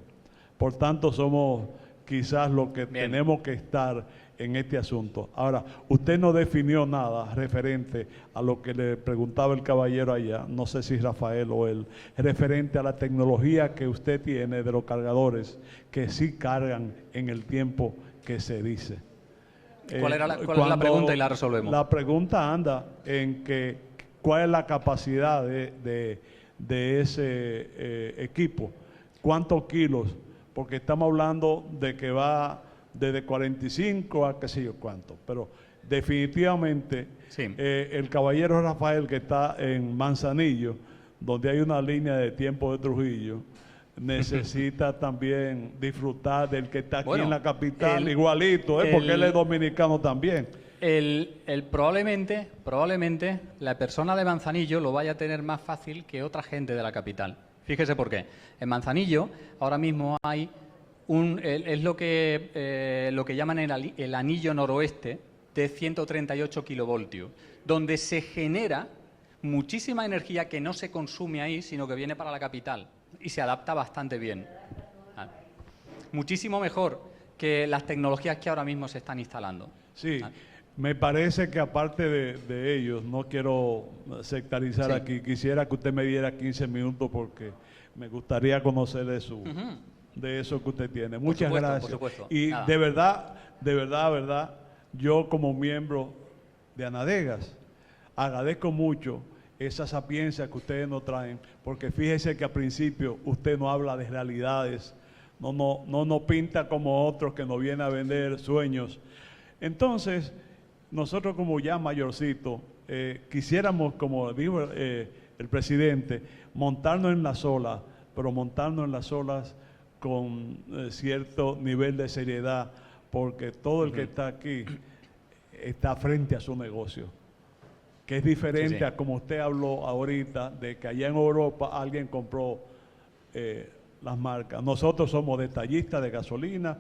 Por tanto, somos quizás los que Bien. tenemos que estar en este asunto. Ahora, usted no definió nada referente a lo que le preguntaba el caballero allá, no sé si Rafael o él, referente a la tecnología que usted tiene de los cargadores que sí cargan en el tiempo que se dice. ¿Cuál es la Cuando pregunta y la resolvemos? La pregunta anda en que cuál es la capacidad de ese equipo, cuántos kilos, porque estamos hablando de que va desde 45 a qué sé yo cuánto, pero definitivamente Sí. el caballero Rafael que está en Manzanillo, donde hay una línea de tiempo de Trujillo, necesita también disfrutar del que está aquí Bueno, en la capital, el- igualito, porque él es dominicano también. Probablemente la persona de Manzanillo lo vaya a tener más fácil que otra gente de la capital. Fíjese por qué. En Manzanillo ahora mismo hay es lo que llaman el anillo noroeste de 138 kilovoltios, donde se genera muchísima energía que no se consume ahí, sino que viene para la capital y se adapta bastante bien. Muchísimo mejor que las tecnologías que ahora mismo se están instalando. Sí, me parece que aparte de ellos, no quiero sectarizar Sí. aquí, quisiera que usted me diera 15 minutos porque me gustaría conocer de eso que usted tiene. Muchas supuesto, gracias. por supuesto. Y Nada. de verdad, yo como miembro de Anadegas, agradezco mucho esa sapiencia que ustedes nos traen, porque fíjese que al principio usted no habla de realidades, no nos pinta como otros que nos vienen a vender sueños. Entonces, nosotros como ya mayorcitos, quisiéramos, como dijo el presidente, montarnos en las olas, pero montarnos en las olas con cierto nivel de seriedad, porque todo el que está aquí está frente a su negocio, que es diferente Sí. a como usted habló ahorita, de que allá en Europa alguien compró las marcas. Nosotros somos detallistas de gasolina,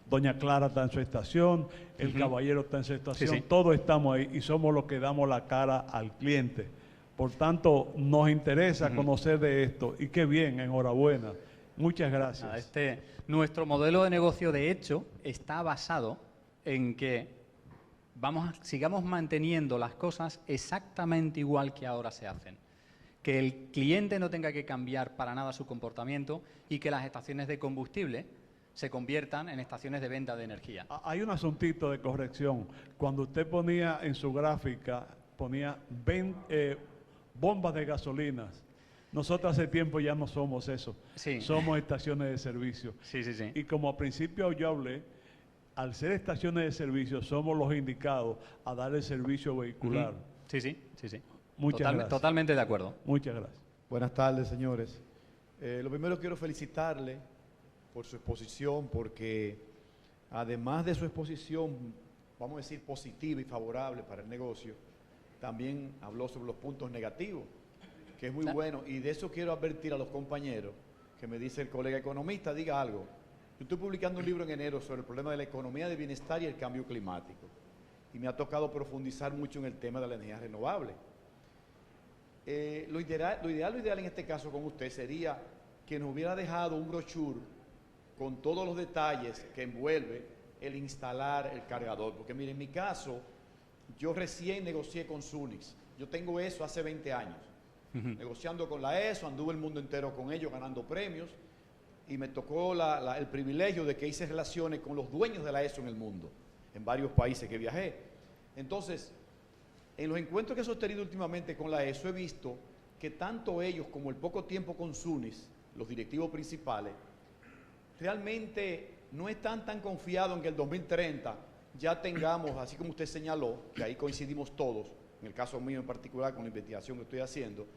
doña Clara está en su estación, el caballero está en su estación, Sí, sí. todos estamos ahí y somos los que damos la cara al cliente. Por tanto, nos interesa conocer de esto y qué bien, enhorabuena. Muchas gracias. Nuestro modelo de negocio, de hecho, está basado en que sigamos manteniendo las cosas exactamente igual que ahora se hacen. Que el cliente no tenga que cambiar para nada su comportamiento y que las estaciones de combustible se conviertan en estaciones de venta de energía. Hay un asuntito de corrección. Cuando usted ponía en su gráfica, ponía bombas de gasolinas. Nosotros hace tiempo ya no somos eso. Sí. Somos estaciones de servicio. Sí, sí, sí. Y como al principio yo hablé, al ser estaciones de servicio, somos los indicados a dar el servicio vehicular. Sí, sí, sí, sí. Muchas gracias. Totalmente de acuerdo. Muchas gracias. Buenas tardes, señores. Lo primero quiero felicitarle por su exposición, porque además de su exposición, vamos a decir, positiva y favorable para el negocio, también habló sobre los puntos negativos, que es muy bueno, y de eso quiero advertir a los compañeros, que me dice el colega economista, diga algo. Yo estoy publicando un libro en enero sobre el problema de la economía de bienestar y el cambio climático, y me ha tocado profundizar mucho en el tema de la energía renovable. Lo ideal en este caso con usted sería que nos hubiera dejado un brochure con todos los detalles que envuelve el instalar el cargador. Porque mire, en mi caso, yo recién negocié con Sunix. Yo tengo eso hace 20 años. Negociando con la ESO, anduve el mundo entero con ellos ganando premios y me tocó el privilegio de que hice relaciones con los dueños de la ESO en el mundo, en varios países que viajé. Entonces, en los encuentros que he sostenido últimamente con la ESO he visto que tanto ellos como el poco tiempo con Sunix, los directivos principales, realmente no están tan confiados en que el 2030 ya tengamos, así como usted señaló, que ahí coincidimos todos, en el caso mío en particular con la investigación que estoy haciendo,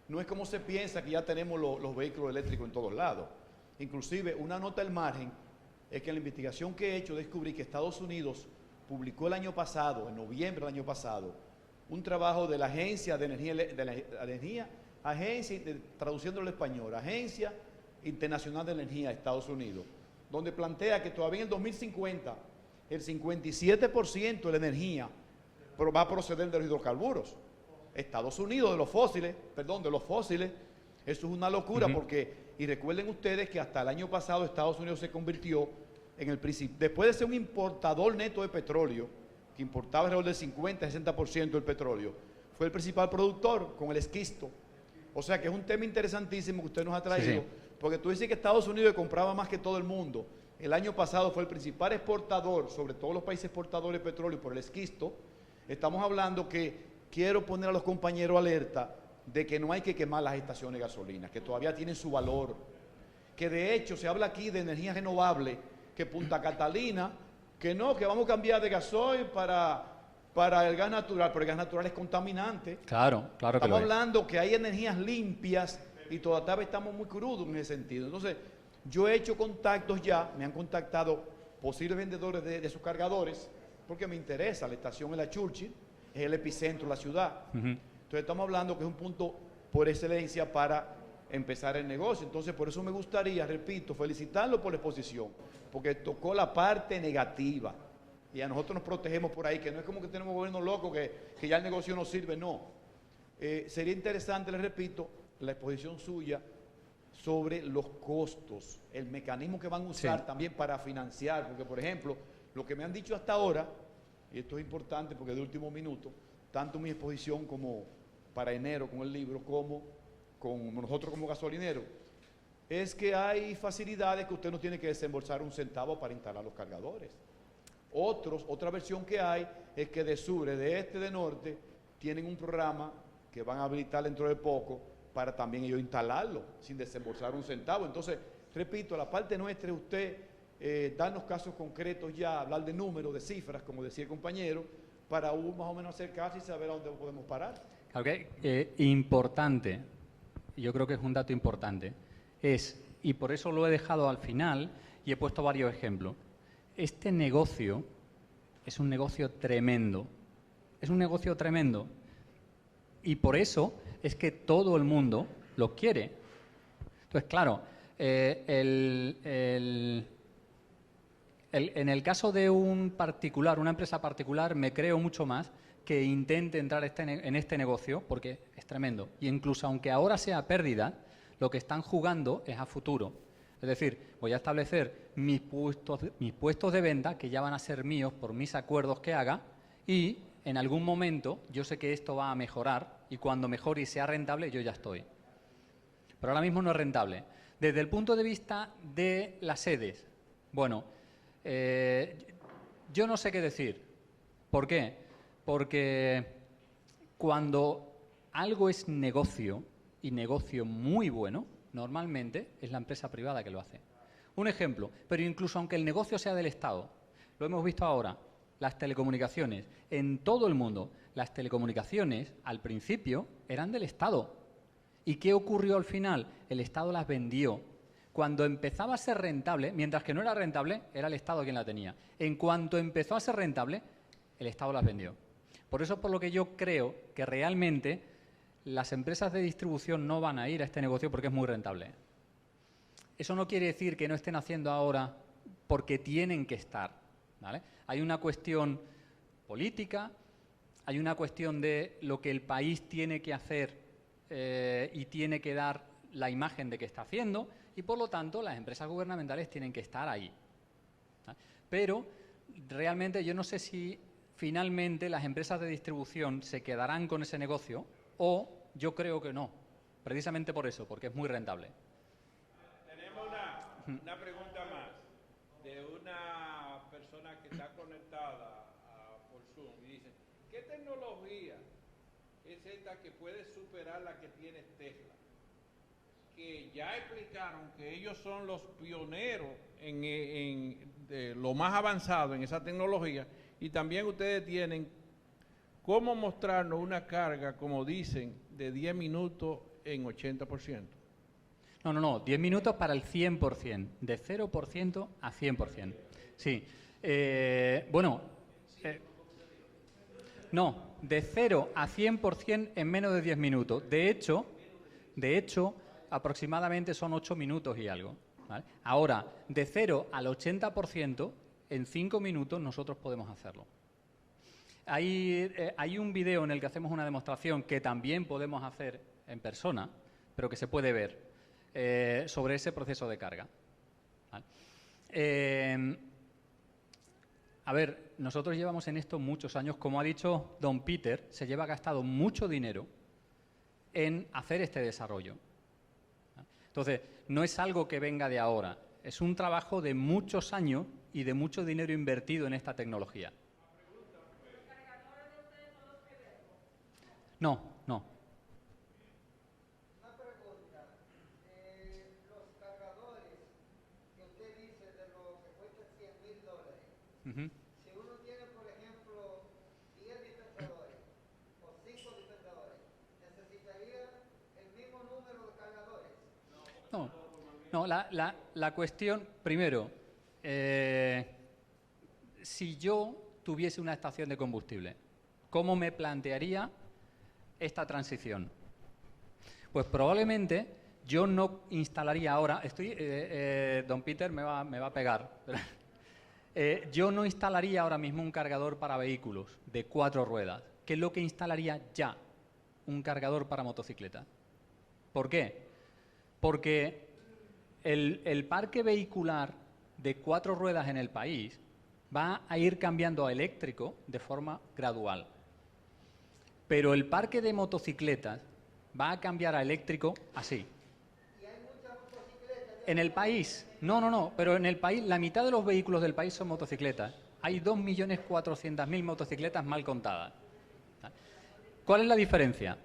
no es como se piensa que ya tenemos los vehículos eléctricos en todos lados. Inclusive, una nota al margen es que en la investigación que he hecho descubrí que Estados Unidos publicó el año pasado, en noviembre del año pasado, un trabajo de la Agencia de Energía, traduciéndolo al español, Agencia Internacional de Energía de Estados Unidos, donde plantea que todavía en el 2050 el 57% de la energía va a proceder de los hidrocarburos. Estados Unidos de los fósiles, eso es una locura porque, y recuerden ustedes que hasta el año pasado Estados Unidos se convirtió en el principio, después de ser un importador neto de petróleo, que importaba alrededor del 50-60% del petróleo, fue el principal productor con el esquisto. O sea que es un tema interesantísimo que usted nos ha traído, porque tú dices que Estados Unidos compraba más que todo el mundo. El año pasado fue el principal exportador, sobre todos los países exportadores de petróleo por el esquisto. Estamos hablando que quiero poner a los compañeros alerta de que no hay que quemar las estaciones de gasolina, que todavía tienen su valor. Que de hecho se habla aquí de energía renovable, que Punta Catalina, que no, que vamos a cambiar de gasoil para el gas natural, pero el gas natural es contaminante. Claro que lo Estamos es. hablando que hay energías limpias y todavía estamos muy crudos en ese sentido. Entonces, yo he hecho contactos ya, me han contactado posibles vendedores de sus cargadores, porque me interesa, la estación en la Churchill, es el epicentro de la ciudad. Entonces estamos hablando que es un punto por excelencia para empezar el negocio. Entonces por eso me gustaría, repito, felicitarlo por la exposición, porque tocó la parte negativa. Y a nosotros nos protegemos por ahí, que no es como que tenemos un gobierno loco, que ya el negocio no sirve, no. Sería interesante, les repito, la exposición suya sobre los costos, el mecanismo que van a usar también para financiar, porque por ejemplo, lo que me han dicho hasta ahora, y esto es importante porque es de último minuto, tanto mi exposición como para enero con el libro, como con nosotros como gasolineros, es que hay facilidades que usted no tiene que desembolsar un centavo para instalar los cargadores. Otra versión que hay es que de sur, de este, de norte, tienen un programa que van a habilitar dentro de poco para también ellos instalarlo sin desembolsar un centavo. Entonces, repito, la parte nuestra es usted darnos casos concretos ya, hablar de números, de cifras, como decía el compañero, para más o menos acercarse y saber a dónde podemos parar. Importante, yo creo que es un dato importante, y por eso lo he dejado al final y he puesto varios ejemplos. Este negocio es un negocio tremendo, y por eso es que todo el mundo lo quiere. Entonces, claro, en el caso de un particular, una empresa particular, me creo mucho más que intente entrar en este negocio porque es tremendo. Y incluso aunque ahora sea pérdida, lo que están jugando es a futuro. Es decir, voy a establecer mis puestos de venta que ya van a ser míos por mis acuerdos que haga y en algún momento yo sé que esto va a mejorar y cuando mejore y sea rentable yo ya estoy. Pero ahora mismo no es rentable. Desde el punto de vista de las sedes, bueno, yo no sé qué decir. ¿Por qué? Porque cuando algo es negocio, y negocio muy bueno, normalmente es la empresa privada que lo hace. Un ejemplo, pero incluso aunque el negocio sea del Estado, lo hemos visto ahora, las telecomunicaciones, en todo el mundo, las telecomunicaciones al principio eran del Estado. ¿Y qué ocurrió al final? El Estado las vendió. Cuando empezaba a ser rentable, mientras que no era rentable, era el Estado quien la tenía. En cuanto empezó a ser rentable, el Estado las vendió. Por eso es por lo que yo creo que realmente las empresas de distribución no van a ir a este negocio porque es muy rentable. Eso no quiere decir que no estén haciendo ahora porque tienen que estar, ¿vale? Hay una cuestión política, hay una cuestión de lo que el país tiene que hacer y tiene que dar la imagen de que está haciendo y por lo tanto las empresas gubernamentales tienen que estar ahí. ¿Vale? Pero realmente yo no sé si finalmente las empresas de distribución se quedarán con ese negocio o yo creo que no, precisamente por eso, porque es muy rentable. Tenemos una pregunta más de una persona que está conectada por Zoom y dice, ¿qué tecnología es esta que puede superar la que tiene Tesla? Que ya explicaron que ellos son los pioneros de lo más avanzado en esa tecnología y también ustedes tienen cómo mostrarnos una carga, como dicen, de 10 minutos en 80%. No, 10 minutos para el 100%, de 0% a 100%. Sí. No, de 0 a 100% en menos de 10 minutos. De hecho, aproximadamente son 8 minutos y algo, ¿vale? Ahora, de 0 al 80%, en 5 minutos nosotros podemos hacerlo. Hay un video en el que hacemos una demostración que también podemos hacer en persona, pero que se puede ver, sobre ese proceso de carga, ¿vale? A ver, nosotros llevamos en esto muchos años. Como ha dicho don Peter, se lleva gastado mucho dinero en hacer este desarrollo. Entonces, no es algo que venga de ahora, es un trabajo de muchos años y de mucho dinero invertido en esta tecnología. No. Una pregunta. Los cargadores que usted dice de los que cuestan $100,000, si uno tiene, por ejemplo, 10 dispensadores o 5 dispensadores, ¿necesitaría el mismo número de cargadores? No, la cuestión, primero, si yo tuviese una estación de combustible, ¿cómo me plantearía esta transición? Pues probablemente yo no instalaría ahora, don Peter me va a pegar, yo no instalaría ahora mismo un cargador para vehículos de 4 ruedas, que es lo que instalaría ya, un cargador para motocicleta. ¿Por qué? Porque el parque vehicular de 4 ruedas en el país va a ir cambiando a eléctrico de forma gradual. Pero el parque de motocicletas va a cambiar a eléctrico así. ¿Y hay muchas motocicletas? En el país, no, pero en el país, la mitad de los vehículos del país son motocicletas. Hay 2.400.000 motocicletas mal contadas. ¿Cuál es la diferencia?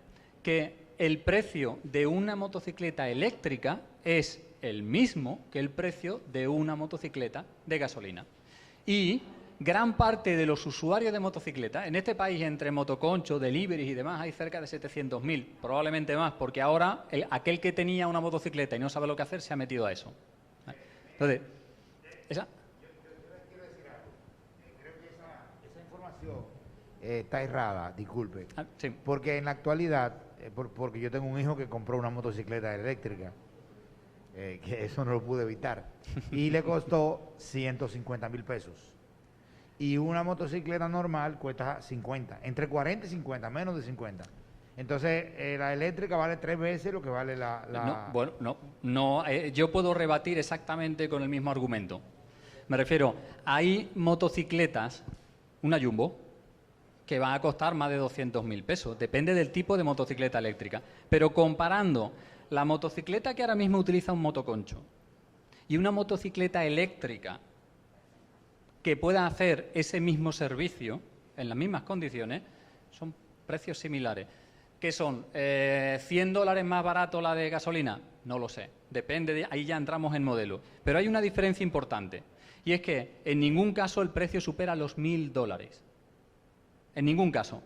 Que el precio de una motocicleta eléctrica es el mismo que el precio de una motocicleta de gasolina. Y gran parte de los usuarios de motocicletas, en este país entre motoconcho, deliveries y demás, hay cerca de 700.000, probablemente más, porque ahora aquel que tenía una motocicleta y no sabe lo que hacer se ha metido a eso. Entonces, esa... Quiero decir algo. Creo que esa información está errada, disculpe. sí. Porque en la actualidad, porque yo tengo un hijo que compró una motocicleta eléctrica, que eso no lo pude evitar, y le costó 150,000 pesos. Y una motocicleta normal cuesta 50, entre 40 y 50, menos de 50. Entonces, la eléctrica vale 3 veces lo que vale la... Yo puedo rebatir exactamente con el mismo argumento. Me refiero, hay motocicletas, una Jumbo, que va a costar más de 200.000 pesos, depende del tipo de motocicleta eléctrica. Pero comparando la motocicleta que ahora mismo utiliza un motoconcho y una motocicleta eléctrica que pueda hacer ese mismo servicio en las mismas condiciones, son precios similares. ¿Qué son? ¿$100 más barato la de gasolina? No lo sé. Depende, ahí ya entramos en modelo. Pero hay una diferencia importante. Y es que en ningún caso el precio supera los $1.000. En ningún caso.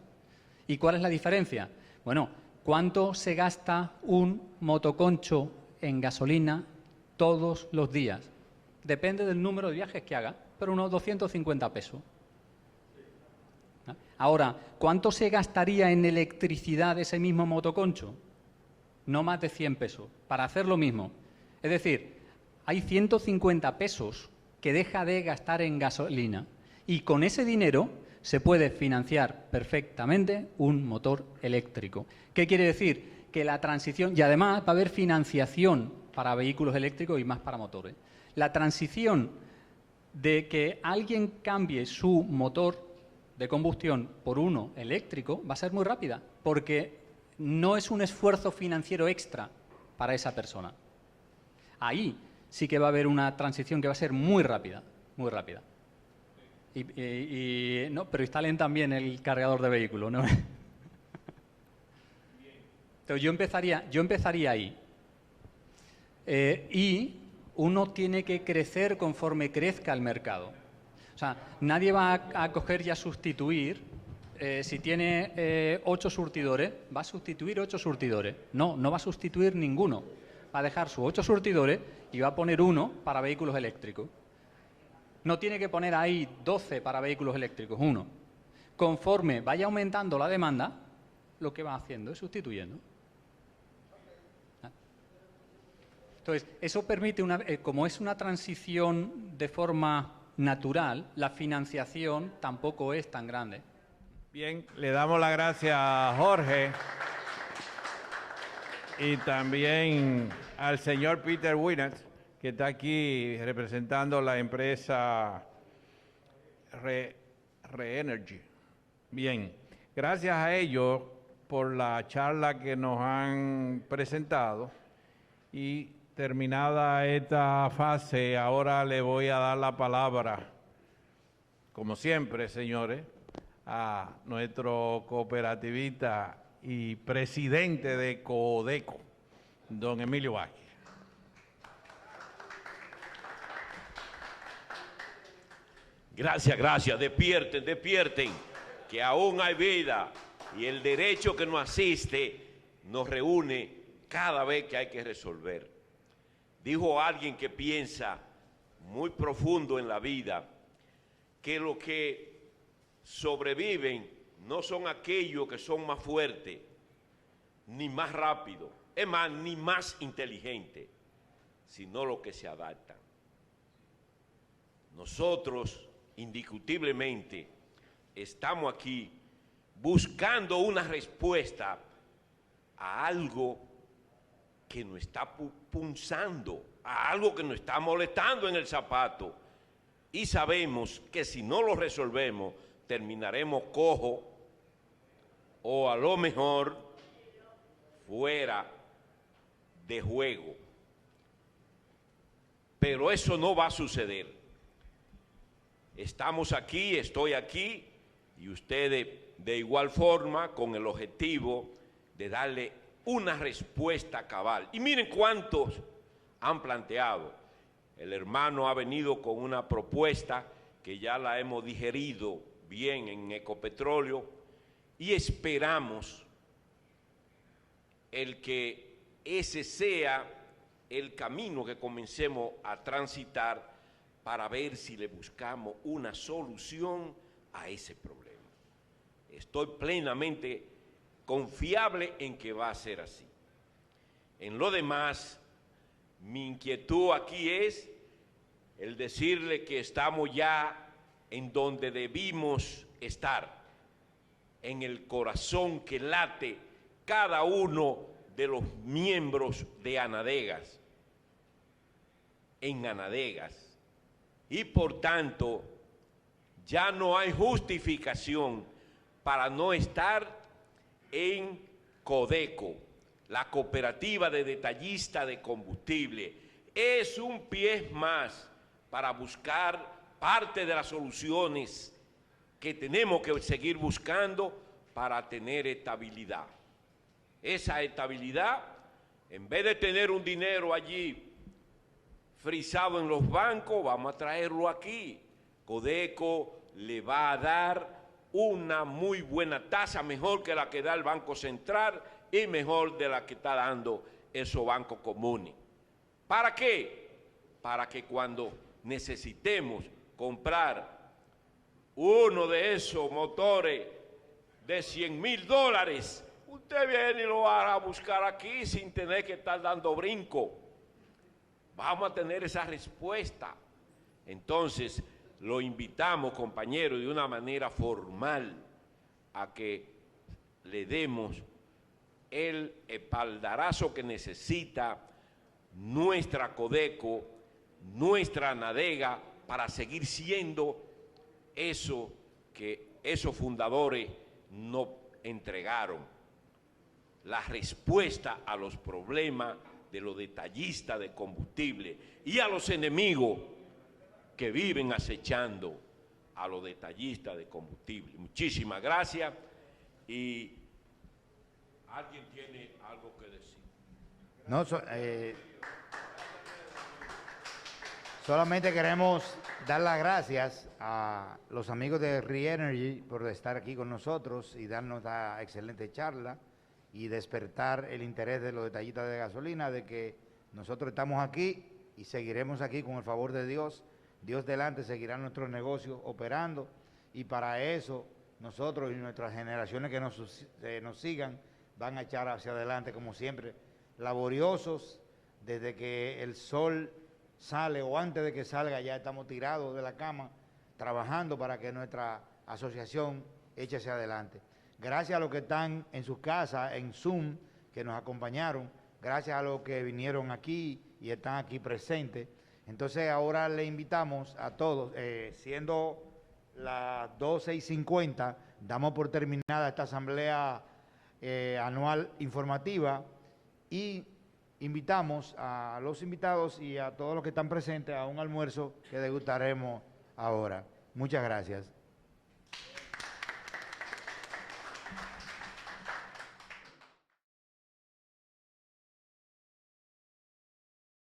¿Y cuál es la diferencia? Bueno, ¿cuánto se gasta un motoconcho en gasolina todos los días? Depende del número de viajes que haga, pero unos 250 pesos. Ahora, ¿cuánto se gastaría en electricidad ese mismo motoconcho? No más de 100 pesos, para hacer lo mismo. Es decir, hay 150 pesos que deja de gastar en gasolina y con ese dinero se puede financiar perfectamente un motor eléctrico. ¿Qué quiere decir? Que la transición, y además va a haber financiación para vehículos eléctricos y más para motores. La transición de que alguien cambie su motor de combustión por uno eléctrico va a ser muy rápida, porque no es un esfuerzo financiero extra para esa persona. Ahí sí que va a haber una transición que va a ser muy rápida, muy rápida. Pero instalen también el cargador de vehículo, ¿no? Entonces yo empezaría ahí. Y uno tiene que crecer conforme crezca el mercado. O sea, nadie va a coger y a sustituir si tiene 8 surtidores, ¿va a sustituir 8 surtidores? No, no va a sustituir ninguno. Va a dejar sus 8 surtidores y va a poner uno para vehículos eléctricos. No tiene que poner ahí 12 para vehículos eléctricos, uno. Conforme vaya aumentando la demanda, lo que va haciendo es sustituyendo. Entonces, eso permite, como es una transición de forma natural, la financiación tampoco es tan grande. Bien, le damos las gracias a Jorge y también al señor Peter Winners, que está aquí representando la empresa Re-Energy. Bien, gracias a ellos por la charla que nos han presentado y terminada esta fase, ahora le voy a dar la palabra, como siempre, señores, a nuestro cooperativista y presidente de Codeco, don Emilio Vázquez. Gracias, gracias. Despierten, despierten, que aún hay vida y el derecho que nos asiste nos reúne cada vez que hay que resolver. Dijo alguien que piensa muy profundo en la vida que los que sobreviven no son aquellos que son más fuertes, ni más rápidos, es más, ni más inteligentes, sino los que se adaptan. Nosotros, indiscutiblemente, estamos aquí buscando una respuesta a algo que nos está punzando, a algo que nos está molestando en el zapato. Y sabemos que si no lo resolvemos, terminaremos cojos o a lo mejor fuera de juego. Pero eso no va a suceder. Estamos aquí, estoy aquí, y ustedes de igual forma con el objetivo de darle una respuesta cabal. Y miren cuántos han planteado. El hermano ha venido con una propuesta que ya la hemos digerido bien en Ecopetróleo y esperamos el que ese sea el camino que comencemos a transitar para ver si le buscamos una solución a ese problema. Estoy plenamente confiable en que va a ser así. En lo demás, mi inquietud aquí es el decirle que estamos ya en donde debimos estar, en el corazón que late cada uno de los miembros de Anadegas, en Anadegas. Y por tanto, ya no hay justificación para no estar en Codeco, la cooperativa de detallistas de combustible. Es un pie más para buscar parte de las soluciones que tenemos que seguir buscando para tener estabilidad. Esa estabilidad, en vez de tener un dinero allí frisado en los bancos, vamos a traerlo aquí. Codeco le va a dar una muy buena tasa, mejor que la que da el Banco Central y mejor de la que está dando esos bancos comunes. ¿Para qué? Para que cuando necesitemos comprar uno de esos motores de $100,000, usted viene y lo va a buscar aquí sin tener que estar dando brinco. Vamos a tener esa respuesta. Entonces, lo invitamos, compañeros, de una manera formal a que le demos el espaldarazo que necesita nuestra Codeco, nuestra Anadega, para seguir siendo eso que esos fundadores nos entregaron, la respuesta a los problemas de los detallistas de combustible y a los enemigos que viven acechando a los detallistas de combustible. Muchísimas gracias. Y ¿alguien tiene algo que decir? No, Solamente queremos dar las gracias a los amigos de Re-Energy por estar aquí con nosotros y darnos esta excelente charla y despertar el interés de los detallistas de gasolina, de que nosotros estamos aquí y seguiremos aquí con el favor de Dios. Dios delante seguirá nuestros negocios operando y para eso nosotros y nuestras generaciones que nos sigan van a echar hacia adelante como siempre, laboriosos desde que el sol sale o antes de que salga ya estamos tirados de la cama trabajando para que nuestra asociación eche hacia adelante. Gracias a los que están en sus casas, en Zoom, que nos acompañaron, gracias a los que vinieron aquí y están aquí presentes. Entonces ahora le invitamos a todos, siendo las 12:50, damos por terminada esta asamblea anual informativa y invitamos a los invitados y a todos los que están presentes a un almuerzo que degustaremos ahora. Muchas gracias.